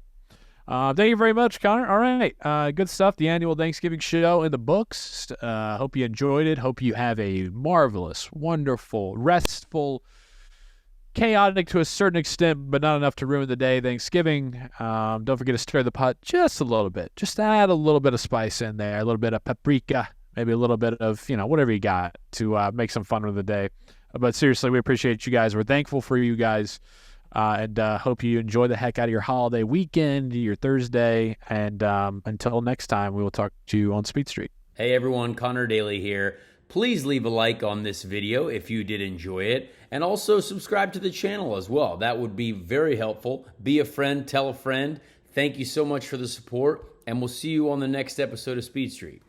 Speaker 1: Thank you very much, Connor. All right. Good stuff. The annual Thanksgiving show in the books. Hope you enjoyed it. Hope you have a marvelous, wonderful, restful, chaotic to a certain extent, but not enough to ruin the day, Thanksgiving. Don't forget to stir the pot just a little bit. Just add a little bit of spice in there, a little bit of paprika, maybe a little bit of, whatever you got to make some fun with the day. But seriously, we appreciate you guys. We're thankful for you guys, and hope you enjoy the heck out of your holiday weekend, your Thursday, and until next time, we will talk to you on Speed Street.
Speaker 4: Hey everyone, Connor Daly here. Please leave a like on this video if you did enjoy it, and also subscribe to the channel as well. That would be very helpful. Be a friend, tell a friend. Thank you so much for the support, and we'll see you on the next episode of Speed Street.